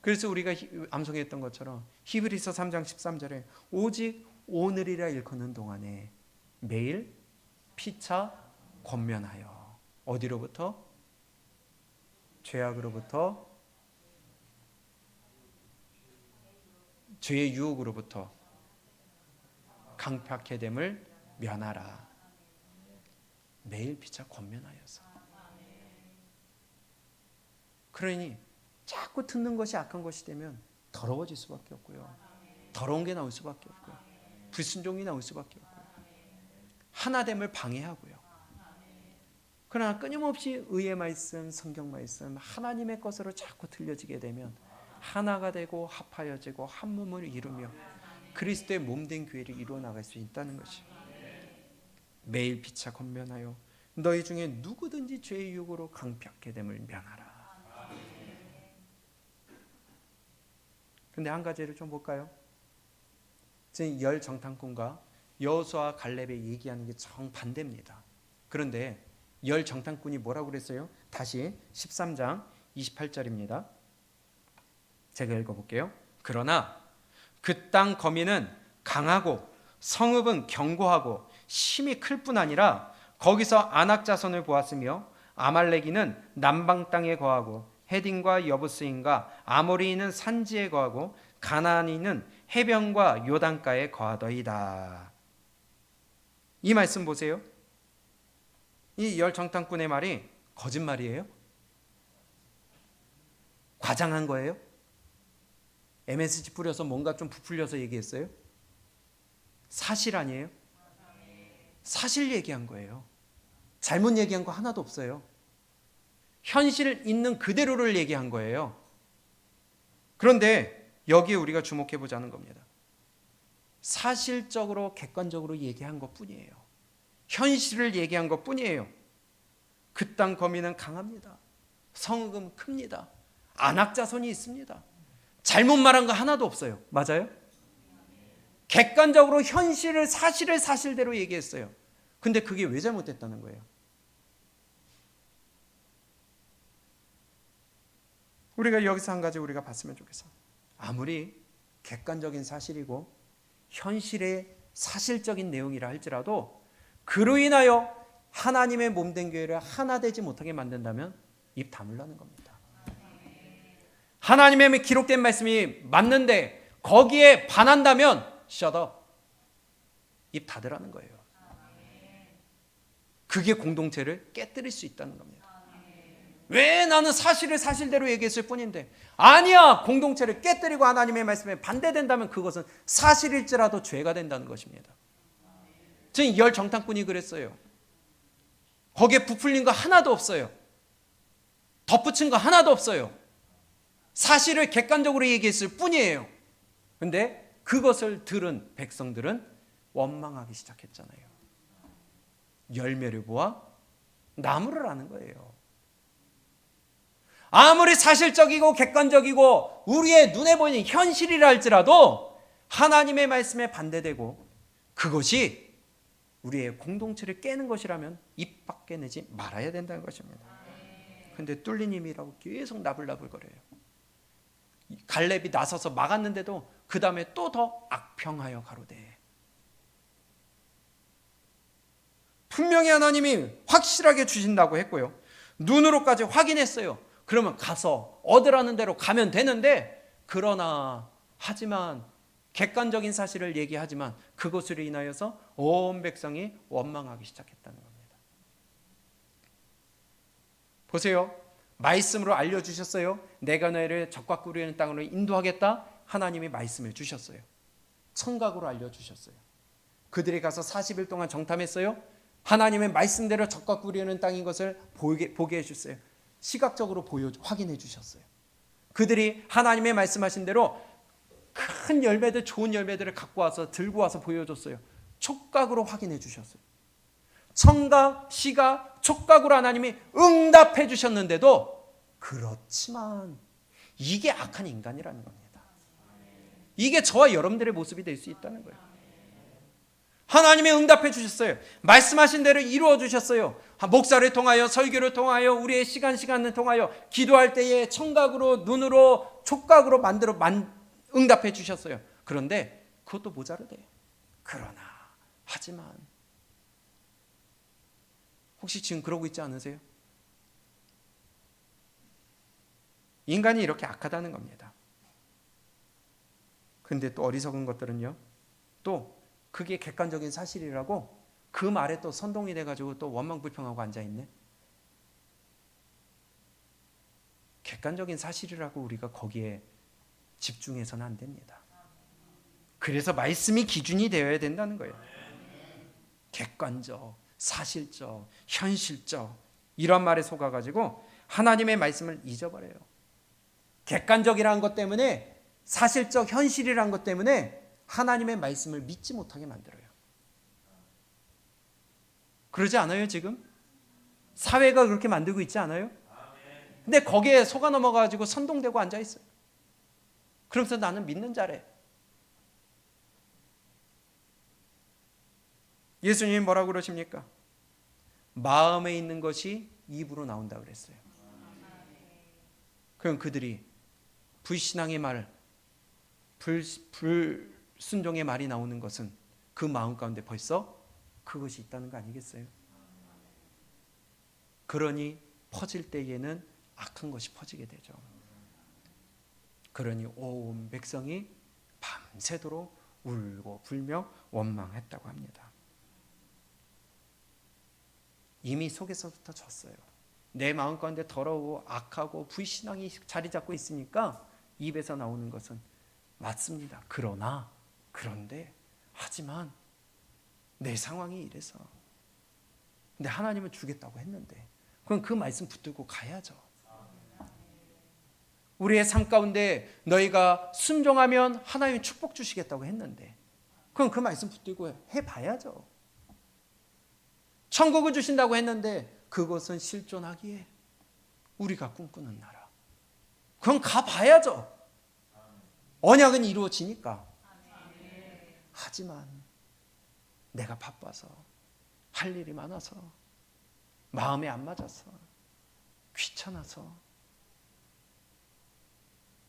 그래서 우리가 암송했던 것처럼 히브리서 3장 13절에 오직 오늘이라 일컫는 동안에 매일 피차 권면하여 어디로부터? 죄악으로부터, 죄의 유혹으로부터 강팍해 됨을 면하라. 매일 피차 권면하여서. 그러니 자꾸 듣는 것이 악한 것이 되면 더러워질 수밖에 없고요. 더러운 게 나올 수밖에 없고요. 불순종이 나올 수밖에 없고요. 하나됨을 방해하고요. 그러나 끊임없이 의의 말씀, 성경 말씀, 하나님의 것으로 자꾸 들려지게 되면 하나가 되고 합하여지고 한 몸을 이루며 그리스도의 몸된 교회를 이루어 나갈 수 있다는 것이. 매일 피차 권면하여 너희 중에 누구든지 죄의 유혹으로 강팍해 됨을 면하라. 근데 한 가지를 좀 볼까요? 지금 열 정탐꾼과 여호수아 갈렙의 얘기하는 게 정반대입니다. 그런데 열 정탐꾼이 뭐라고 그랬어요? 다시 13장 28절입니다. 제가 읽어볼게요. 그러나 그 땅 거민은 강하고 성읍은 견고하고 심히 클 뿐 아니라 거기서 아낙 자손을 보았으며 아말렉이는 남방 땅에 거하고 헤딘과 여부스인과 아모리인은 산지에 거하고 가나안인은 해변과 요단가에 거하더이다. 이 말씀 보세요. 이 열 정탐꾼의 말이 거짓말이에요? 과장한 거예요? MSG 뿌려서 뭔가 좀 부풀려서 얘기했어요? 사실 아니에요? 사실 얘기한 거예요. 잘못 얘기한 거 하나도 없어요. 현실 있는 그대로를 얘기한 거예요. 그런데 여기에 우리가 주목해 보자는 겁니다. 사실적으로 객관적으로 얘기한 것뿐이에요. 현실을 얘기한 것뿐이에요. 그 땅 거민은 강합니다. 성읍은 큽니다. 아낙 자손이 있습니다. 잘못 말한 거 하나도 없어요. 맞아요? 객관적으로 현실을 사실을 사실대로 얘기했어요. 근데 그게 왜 잘못됐다는 거예요? 우리가 여기서 한 가지 우리가 봤으면 좋겠어. 아무리 객관적인 사실이고 현실의 사실적인 내용이라 할지라도 그로 인하여 하나님의 몸된 교회를 하나 되지 못하게 만든다면 입 다물라는 겁니다. 하나님의 기록된 말씀이 맞는데 거기에 반한다면 shut up. 입 닫으라는 거예요. 그게 공동체를 깨뜨릴 수 있다는 겁니다. 왜 나는 사실을 사실대로 얘기했을 뿐인데 아니야. 공동체를 깨뜨리고 하나님의 말씀에 반대된다면 그것은 사실일지라도 죄가 된다는 것입니다. 지금 열 정탐꾼이 그랬어요. 거기에 부풀린 거 하나도 없어요. 덧붙인 거 하나도 없어요. 사실을 객관적으로 얘기했을 뿐이에요. 근데 그것을 들은 백성들은 원망하기 시작했잖아요. 열매를 보아 나무를 아는 거예요. 아무리 사실적이고 객관적이고 우리의 눈에 보이는 현실이라 할지라도 하나님의 말씀에 반대되고 그것이 우리의 공동체를 깨는 것이라면 입 밖에 내지 말아야 된다는 것입니다. 그런데 뚫린 힘이라고 계속 나불나불거려요. 갈렙이 나서서 막았는데도 그 다음에 또 더 악평하여 가로되. 분명히 하나님이 확실하게 주신다고 했고요. 눈으로까지 확인했어요. 그러면 가서 얻으라는 대로 가면 되는데, 그러나 하지만 객관적인 사실을 얘기하지만 그것으로 인하여서 온 백성이 원망하기 시작했다는 겁니다. 보세요. 말씀으로 알려주셨어요. 내가 너희를 적과 꿀이 땅으로 인도하겠다. 하나님이 말씀을 주셨어요. 청각으로 알려주셨어요. 그들이 가서 40일 동안 정탐했어요. 하나님의 말씀대로 적과 꿀이 땅인 것을 보게 해주셨어요. 시각적으로 확인해 주셨어요. 그들이 하나님의 말씀하신 대로 큰 열매들, 좋은 열매들을 갖고 와서 들고 와서 보여줬어요. 촉각으로 확인해 주셨어요. 청각, 시각, 촉각으로 하나님이 응답해 주셨는데도, 그렇지만 이게 악한 인간이라는 겁니다. 이게 저와 여러분들의 모습이 될 수 있다는 거예요. 하나님이 응답해 주셨어요. 말씀하신 대로 이루어 주셨어요. 목사를 통하여, 설교를 통하여, 우리의 시간을 통하여 기도할 때에 청각으로, 눈으로, 촉각으로 응답해 주셨어요. 그런데 그것도 모자르대요. 그러나 하지만 혹시 지금 그러고 있지 않으세요? 인간이 이렇게 악하다는 겁니다. 근데 또 어리석은 것들은요, 또 그게 객관적인 사실이라고 그 말에 또 선동이 돼가지고 또 원망불평하고 앉아있네. 객관적인 사실이라고 우리가 거기에 집중해서는 안 됩니다. 그래서 말씀이 기준이 되어야 된다는 거예요. 객관적, 사실적, 현실적, 이런 말에 속아가지고 하나님의 말씀을 잊어버려요. 객관적이라는 것 때문에, 사실적, 현실이라는 것 때문에 하나님의 말씀을 믿지 못하게 만들어요. 그러지 않아요? 지금 사회가 그렇게 만들고 있지 않아요? 근데 거기에 속아 넘어가지고 선동되고 앉아있어요. 그러면서 나는 믿는 자래. 예수님이 뭐라고 그러십니까? 마음에 있는 것이 입으로 나온다고 그랬어요. 그럼 그들이 불신앙의 말, 불순종의 말이 나오는 것은 그 마음 가운데 벌써 그것이 있다는 거 아니겠어요? 그러니 퍼질 때에는 악한 것이 퍼지게 되죠. 그러니 온 백성이 밤새도록 울고 불며 원망했다고 합니다. 이미 속에서부터 졌어요. 내 마음 가운데 더러우고 악하고 불신앙이 자리 잡고 있으니까 입에서 나오는 것은 맞습니다. 그런데 하지만 내 상황이 이래서, 근데 하나님은 주겠다고 했는데, 그럼 그 말씀 붙들고 가야죠. 우리의 삶 가운데 너희가 순종하면 하나님이 축복 주시겠다고 했는데, 그럼 그 말씀 붙들고 해봐야죠. 천국을 주신다고 했는데 그것은 실존하기에 우리가 꿈꾸는 나라, 그럼 가봐야죠. 언약은 이루어지니까. 하지만 내가 바빠서, 할 일이 많아서, 마음에 안 맞아서, 귀찮아서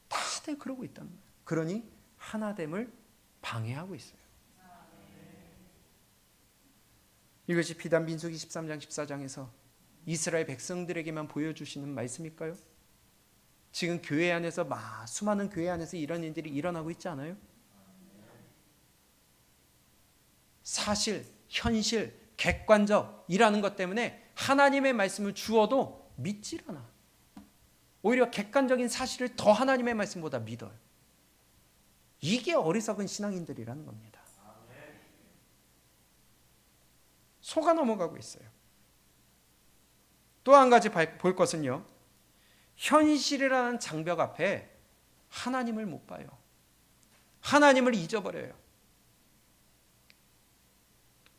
다들 그러고 있단 말이에요. 그러니 하나됨을 방해하고 있어요. 이것이 비단 민수기 13장 14장에서 이스라엘 백성들에게만 보여주시는 말씀일까요? 지금 교회 안에서 수많은 교회 안에서 이런 일들이 일어나고 있지 않아요? 사실, 현실, 객관적이라는 것 때문에 하나님의 말씀을 주어도 믿질 않아. 오히려 객관적인 사실을 더 하나님의 말씀보다 믿어요. 이게 어리석은 신앙인들이라는 겁니다. 속아 넘어가고 있어요. 또 한 가지 볼 것은요, 현실이라는 장벽 앞에 하나님을 못 봐요. 하나님을 잊어버려요.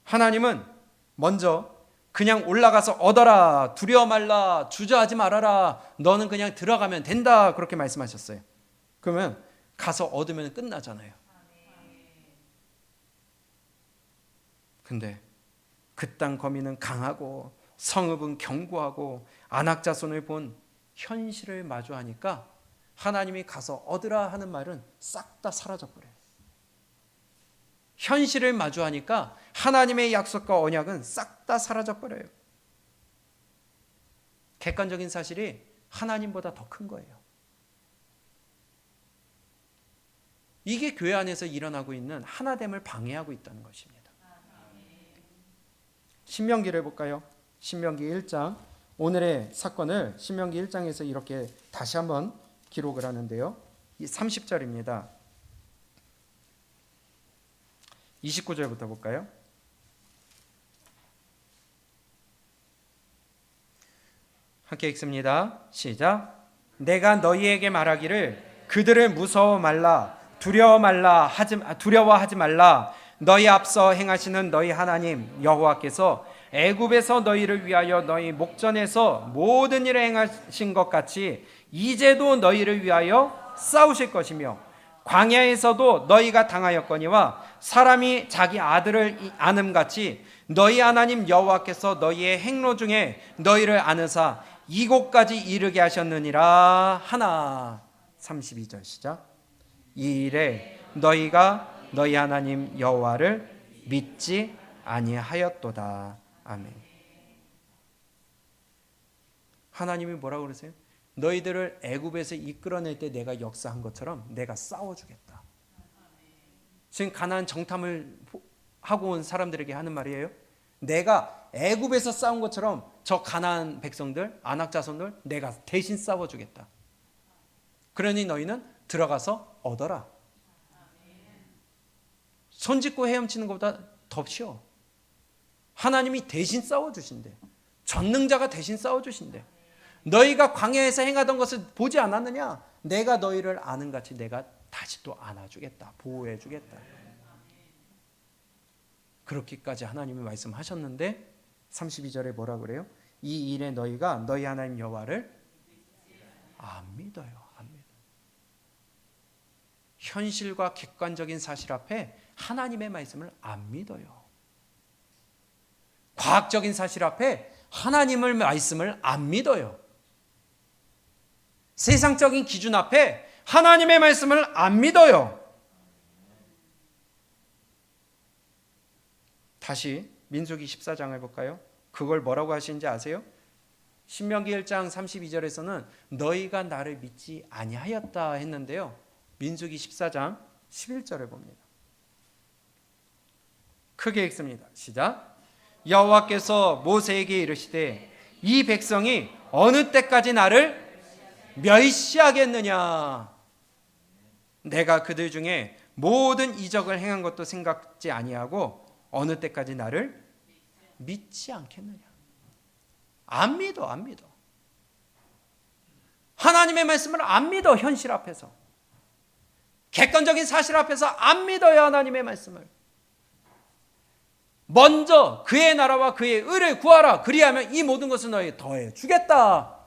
하나님은 먼저 그냥 올라가서 얻어라, 두려워 말라, 주저하지 말아라, 너는 그냥 들어가면 된다, 그렇게 말씀하셨어요. 그러면 가서 얻으면 끝나잖아요. 근데 그 땅 거민은 강하고 성읍은 견고하고 안악자손을 본 현실을 마주하니까 하나님이 가서 얻으라 하는 말은 싹 다 사라져버려요. 현실을 마주하니까 하나님의 약속과 언약은 싹 다 사라져버려요. 객관적인 사실이 하나님보다 더 큰 거예요. 이게 교회 안에서 일어나고 있는 하나됨을 방해하고 있다는 것입니다. 신명기를 해볼까요? 신명기 1장, 오늘의 사건을 신명기 1장에서 이렇게 다시 한번 기록을 하는데요. 30절입니다. 29절부터 볼까요? 함께 읽습니다. 시작. 내가 너희에게 말하기를 그들을 무서워 말라, 두려워하지 말라. 너희 앞서 행하시는 너희 하나님 여호와께서 애굽에서 너희를 위하여 너희 목전에서 모든 일을 행하신 것 같이 이제도 너희를 위하여 싸우실 것이며, 광야에서도 너희가 당하였거니와 사람이 자기 아들을 아는같이 너희 하나님 여호와께서 너희의 행로 중에 너희를 아느사 이곳까지 이르게 하셨느니라 하나. 32절 시작. 이 일에 너희가 너희 하나님 여호와를 믿지 아니하였도다. 아멘. 하나님이 뭐라고 그러세요? 너희들을 애굽에서 이끌어낼 때 내가 역사한 것처럼 내가 싸워주겠다. 지금 가나안 정탐을 하고 온 사람들에게 하는 말이에요. 내가 애굽에서 싸운 것처럼 저 가나안 백성들, 아낙 자손들 내가 대신 싸워주겠다. 그러니 너희는 들어가서 얻어라. 손 짚고 헤엄치는 것보다 더 쉬워. 하나님이 대신 싸워주신대. 전능자가 대신 싸워주신대. 너희가 광야에서 행하던 것을 보지 않았느냐? 내가 너희를 아는 같이 내가 다시 또 안아주겠다. 보호해주겠다. 그렇게까지 하나님이 말씀하셨는데 32절에 뭐라 그래요? 이 일에 너희가 너희 하나님 여호와를 안 믿어요. 안 믿어요. 현실과 객관적인 사실 앞에 하나님의 말씀을 안 믿어요. 과학적인 사실 앞에 하나님의 말씀을 안 믿어요. 세상적인 기준 앞에 하나님의 말씀을 안 믿어요. 다시 민수기 14장을 볼까요? 그걸 뭐라고 하시는지 아세요? 신명기 1장 32절에서는 너희가 나를 믿지 아니하였다 했는데요. 민수기 14장 11절을 봅니다. 크게 읽습니다. 시작. 여호와께서 모세에게 이르시되 이 백성이 어느 때까지 나를 멸시하겠느냐. 내가 그들 중에 모든 이적을 행한 것도 생각지 아니하고 어느 때까지 나를 믿지 않겠느냐. 안 믿어. 안 믿어. 하나님의 말씀을 안 믿어. 현실 앞에서 객관적인 사실 앞에서 안 믿어요. 하나님의 말씀을. 먼저 그의 나라와 그의 의를 구하라. 그리하면 이 모든 것을 너희에게 더해 주겠다.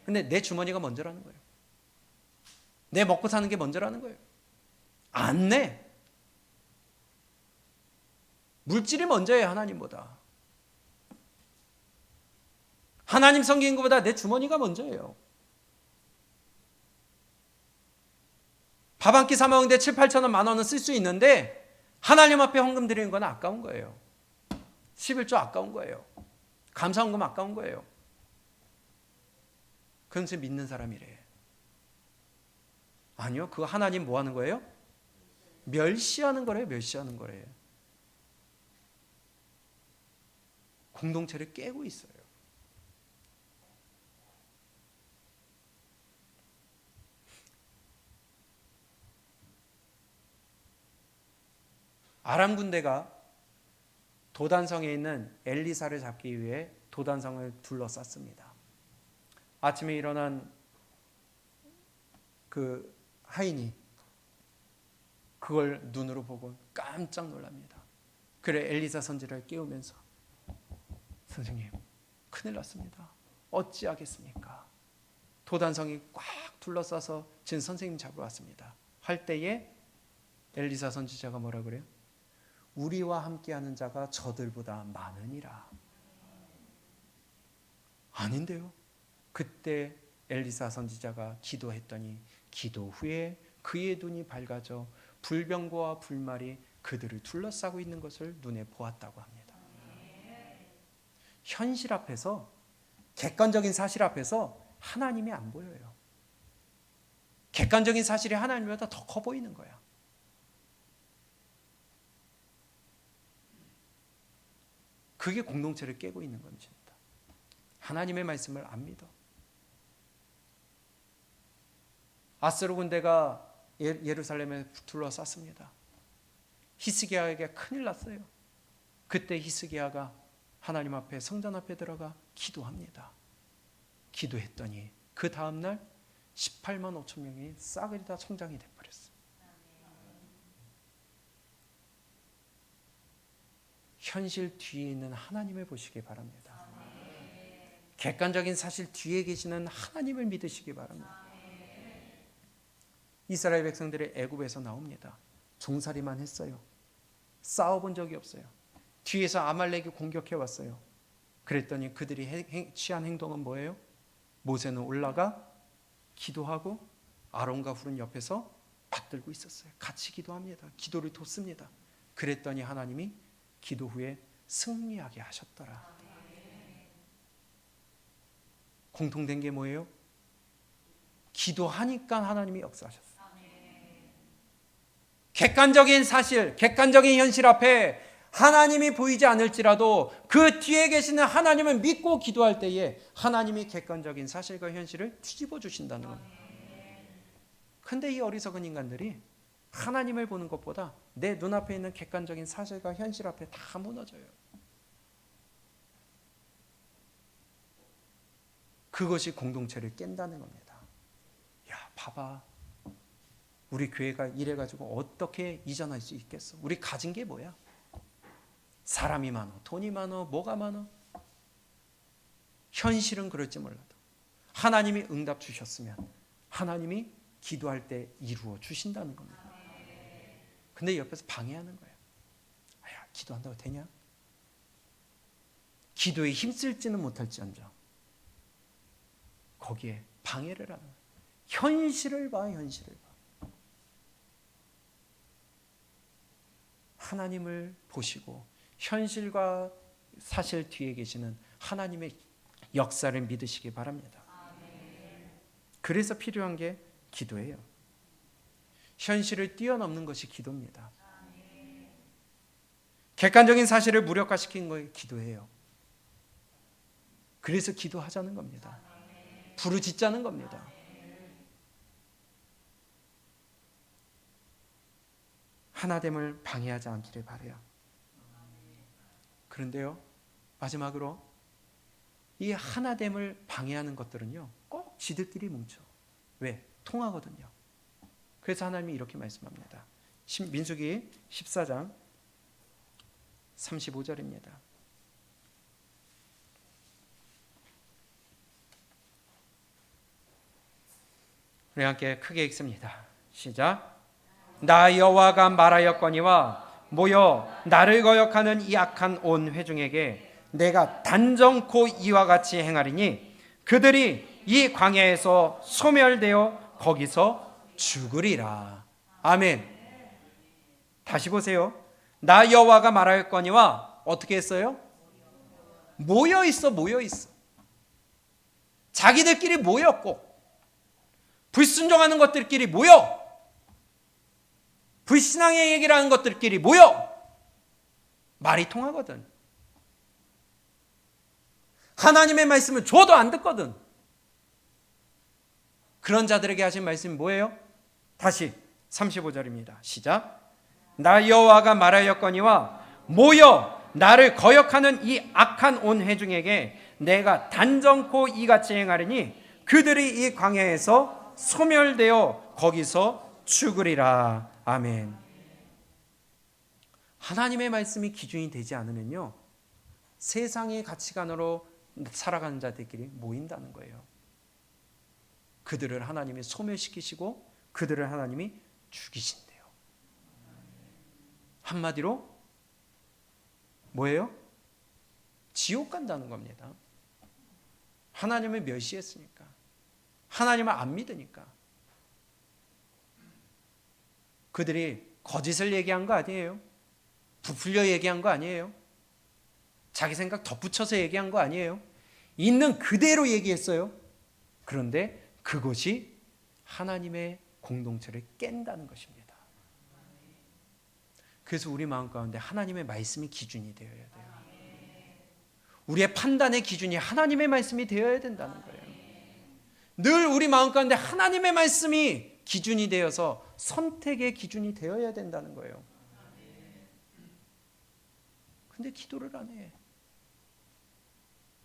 근데 내 주머니가 먼저라는 거예요. 내 먹고 사는 게 먼저라는 거예요. 안 내. 물질이 먼저예요. 하나님보다. 하나님 섬기는 것보다 내 주머니가 먼저예요. 밥 한 끼 사 먹는데 7, 8천 원, 만 원은 쓸 수 있는데 하나님 앞에 헌금 드리는 건 아까운 거예요. 11조 아까운 거예요. 감사헌금 아까운 거예요. 그런지 믿는 사람이래. 아니요. 그거 하나님 뭐 하는 거예요? 멸시하는 거래요. 멸시하는 거래요. 공동체를 깨고 있어요. 아람 군대가 도단성에 있는 엘리사를 잡기 위해 도단성을 둘러쌌습니다. 아침에 일어난 그 하인이 그걸 눈으로 보고 깜짝 놀랍니다. 그래 엘리사 선지자를 깨우면서 선생님 큰일 났습니다. 어찌하겠습니까? 도단성이 꽉 둘러싸서 지금 선생님 잡으러 왔습니다. 할 때에 엘리사 선지자가 뭐라 그래요? 우리와 함께하는 자가 저들보다 많으니라. 아닌데요. 그때 엘리사 선지자가 기도했더니 기도 후에 그의 눈이 밝아져 불병거와 불말이 그들을 둘러싸고 있는 것을 눈에 보았다고 합니다. 현실 앞에서 객관적인 사실 앞에서 하나님이 안 보여요. 객관적인 사실이 하나님보다 더 커 보이는 거야. 그게 공동체를 깨고 있는 겁니다. 하나님의 말씀을 안 믿어. 아스로 군대가 예루살렘에 둘러쌌습니다. 히스기야에게 큰일 났어요. 그때 히스기야가 하나님 앞에 성전 앞에 들어가 기도합니다. 기도했더니 그 다음날 18만 5천 명이 싸그리 다 성장이 돼버렸어요. 현실 뒤에 있는 하나님을 보시기 바랍니다. 객관적인 사실 뒤에 계시는 하나님을 믿으시기 바랍니다. 이스라엘 백성들이 애굽에서 나옵니다. 종살이만 했어요. 싸워본 적이 없어요. 뒤에서 아말렉이 공격해 왔어요. 그랬더니 그들이 취한 행동은 뭐예요? 모세는 올라가 기도하고 아론과 훌은 옆에서 받들고 있었어요. 같이 기도합니다. 기도를 돕습니다. 그랬더니 하나님이 기도 후에 승리하게 하셨더라. 공통된 게 뭐예요? 기도하니까 하나님이 역사하셨어요. 객관적인 사실, 객관적인 현실 앞에 하나님이 보이지 않을지라도 그 뒤에 계시는 하나님을 믿고 기도할 때에 하나님이 객관적인 사실과 현실을 뒤집어 주신다는 겁니다. 근데 이 어리석은 인간들이 하나님을 보는 것보다 내 눈앞에 있는 객관적인 사실과 현실 앞에 다 무너져요. 그것이 공동체를 깬다는 겁니다. 야, 봐봐. 우리 교회가 이래가지고 어떻게 이전할 수 있겠어? 우리 가진 게 뭐야? 사람이 많어, 돈이 많어, 뭐가 많어? 현실은 그럴지 몰라도 하나님이 응답 주셨으면 하나님이 기도할 때 이루어 주신다는 겁니다. 근데 옆에서 방해하는 거예요. 야, 기도한다고 되냐? 기도에 힘쓸지는 못할지언정 거기에 방해를 하는 거예요. 현실을 봐, 현실을 봐. 하나님을 보시고 현실과 사실 뒤에 계시는 하나님의 역사를 믿으시기 바랍니다. 그래서 필요한 게 기도예요. 현실을 뛰어넘는 것이 기도입니다. 객관적인 사실을 무력화시키는 것이 기도예요. 그래서 기도하자는 겁니다. 부르짖자는 겁니다. 하나됨을 방해하지 않기를 바라요. 그런데요, 마지막으로 이 하나됨을 방해하는 것들은요, 꼭 지들끼리 뭉쳐. 왜? 통하거든요. 그래서 하나님이 이렇게 말씀합니다. 민수기 14장 35절입니다. 우리 함께 크게 읽습니다. 시작. 나 여호와가 말하였거니와 모여 나를 거역하는 이 악한 온 회중에게 내가 단정코 이와 같이 행하리니 그들이 이 광야에서 소멸되어 거기서 죽으리라. 아멘. 다시 보세요. 나 여호와가 말하였거니와 어떻게 했어요? 모여 있어, 모여 있어. 자기들끼리 모였고 불순종하는 것들끼리 모여. 불신앙의 얘기를 하는 것들끼리 모여. 말이 통하거든. 하나님의 말씀을 줘도 안 듣거든. 그런 자들에게 하신 말씀이 뭐예요? 다시 35절입니다. 시작. 나 여호와가 말하였거니와 모여 나를 거역하는 이 악한 온 회중에게 내가 단정코 이같이 행하리니 그들이 이 광야에서 소멸되어 거기서 죽으리라. 아멘. 하나님의 말씀이 기준이 되지 않으면요, 세상의 가치관으로 살아가는 자들끼리 모인다는 거예요. 그들을 하나님이 소멸시키시고 그들을 하나님이 죽이신대요. 한마디로 뭐예요? 지옥 간다는 겁니다. 하나님을 멸시했으니까, 하나님을 안 믿으니까. 그들이 거짓을 얘기한 거 아니에요. 부풀려 얘기한 거 아니에요. 자기 생각 덧붙여서 얘기한 거 아니에요. 있는 그대로 얘기했어요. 그런데 그것이 하나님의 공동체를 깬다는 것입니다. 그래서 우리 마음 가운데 하나님의 말씀이 기준이 되어야 돼요. 우리의 판단의 기준이 하나님의 말씀이 되어야 된다는 거예요. 늘 우리 마음 가운데 하나님의 말씀이 기준이 되어서 선택의 기준이 되어야 된다는 거예요. 근데 기도를 안 해.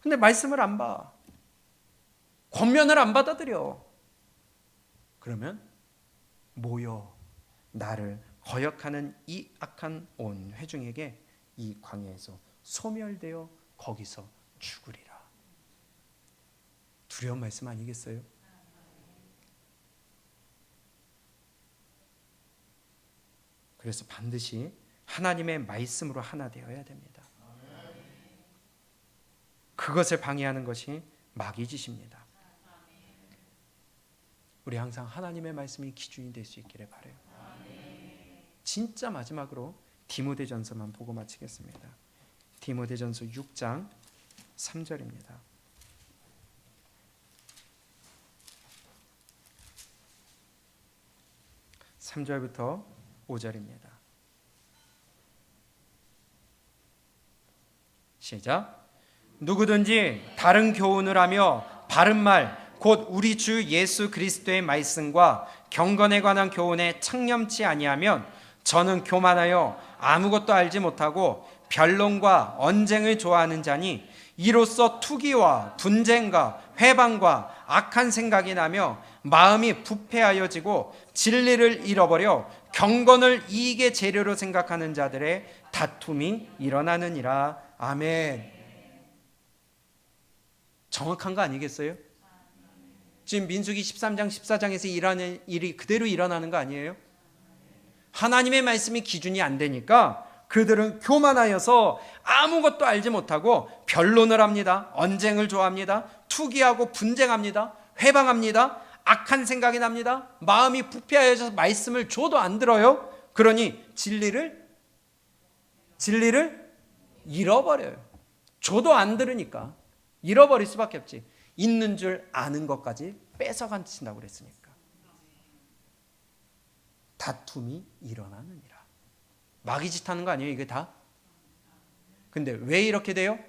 근데 말씀을 안 봐. 권면을 안 받아들여. 그러면 모여 나를 거역하는 이 악한 온 회중에게 이 광야에서 소멸되어 거기서 죽으리라. 두려운 말씀 아니겠어요? 그래서 반드시 하나님의 말씀으로 하나 되어야 됩니다. 그것을 방해하는 것이 마귀 짓입니다. 우리 항상 하나님의 말씀이 기준이 될 수 있기를 바라요. 진짜 마지막으로 디모데전서만 보고 마치겠습니다. 디모데전서 6장 3절입니다. 3절부터 5절입니다. 시작. 누구든지 다른 교훈을 하며 바른 말 곧 우리 주 예수 그리스도의 말씀과 경건에 관한 교훈에 창념치 아니하면 저는 교만하여 아무것도 알지 못하고 변론과 언쟁을 좋아하는 자니 이로써 투기와 분쟁과 회방과 악한 생각이 나며 마음이 부패하여지고 진리를 잃어버려 경건을 이익의 재료로 생각하는 자들의 다툼이 일어나느니라. 아멘. 정확한 거 아니겠어요? 지금 민수기 13장 14장에서 일하는 일이 그대로 일어나는 거 아니에요? 하나님의 말씀이 기준이 안 되니까 그들은 교만하여서 아무것도 알지 못하고 변론을 합니다. 언쟁을 좋아합니다. 투기하고 분쟁합니다. 회방합니다. 악한 생각이 납니다. 마음이 부패하여서 말씀을 줘도 안 들어요. 그러니 진리를 잃어버려요. 줘도 안 들으니까 잃어버릴 수밖에 없지. 있는 줄 아는 것까지 뺏어간다고 그랬으니까. 다툼이 일어나느니라. 마귀 짓 하는 거 아니에요 이게 다? 근데 왜 이렇게 돼요?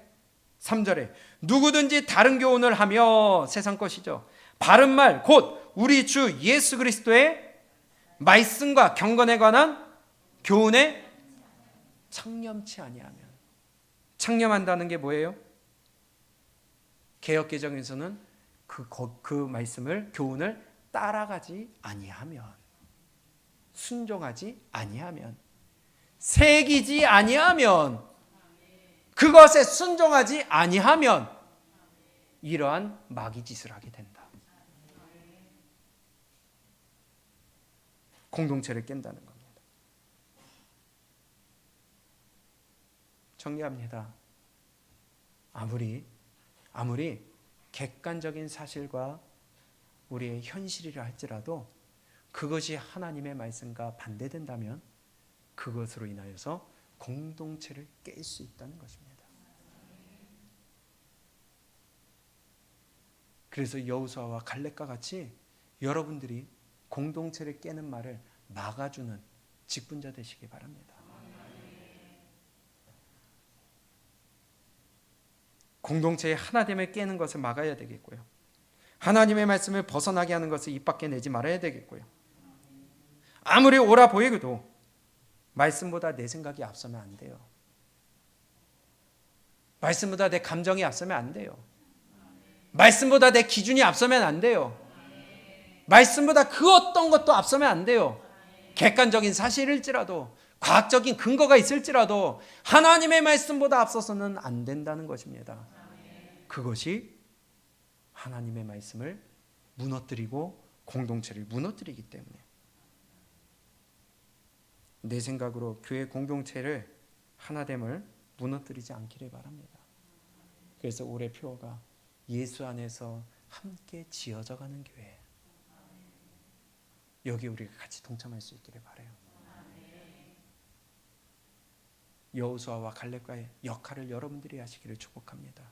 3절에 누구든지 다른 교훈을 하며 세상 것이죠. 바른 말 곧 우리 주 예수 그리스도의 말씀과 경건에 관한 교훈에 창념치 아니하면. 창념한다는 게 뭐예요? 개역개정에서는 그 말씀을 교훈을 따라가지 아니하면, 순종하지 아니하면, 새기지 아니하면, 그것에 순종하지 아니하면 이러한 마귀 짓을 하게 된다. 공동체를 깬다는 겁니다. 정리합니다. 아무리 객관적인 사실과 우리의 현실이라 할지라도 그것이 하나님의 말씀과 반대된다면 그것으로 인하여서 공동체를 깰 수 있다는 것입니다. 그래서 여호수아와 갈렙과 같이 여러분들이 공동체를 깨는 말을 막아주는 직분자 되시기 바랍니다. 공동체의 하나됨을 깨는 것을 막아야 되겠고요. 하나님의 말씀을 벗어나게 하는 것을 입 밖에 내지 말아야 되겠고요. 아무리 옳아 보이고도 말씀보다 내 생각이 앞서면 안 돼요. 말씀보다 내 감정이 앞서면 안 돼요. 말씀보다 내 기준이 앞서면 안 돼요. 말씀보다 그 어떤 것도 앞서면 안 돼요. 객관적인 사실일지라도 과학적인 근거가 있을지라도 하나님의 말씀보다 앞서서는 안 된다는 것입니다. 그것이 하나님의 말씀을 무너뜨리고 공동체를 무너뜨리기 때문에 내 생각으로 교회 공동체를 하나됨을 무너뜨리지 않기를 바랍니다. 그래서 올해 표어가 예수 안에서 함께 지어져가는 교회. 여기 우리가 같이 동참할 수 있기를 바라요. 여호수아와 갈렙과의 역할을 여러분들이 하시기를 축복합니다.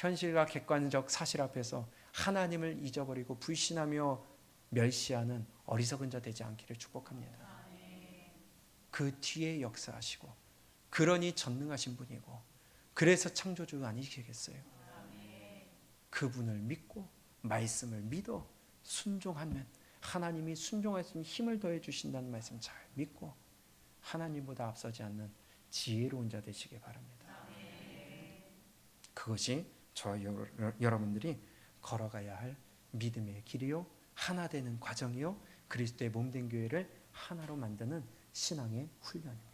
현실과 객관적 사실 앞에서 하나님을 잊어버리고 불신하며 멸시하는 어리석은 자 되지 않기를 축복합니다. 그 뒤에 역사하시고 그러니 전능하신 분이고 그래서 창조주 아니시겠어요? 그분을 믿고 말씀을 믿어 순종하면 하나님이 순종할 수 있는 힘을 더해 주신다는 말씀 잘 믿고 하나님보다 앞서지 않는 지혜로운 자 되시길 바랍니다. 그것이 저와 여러분들이 걸어가야 할 믿음의 길이요, 하나 되는 과정이요, 그리스도의 몸된 교회를 하나로 만드는 신앙의 훈련입니다.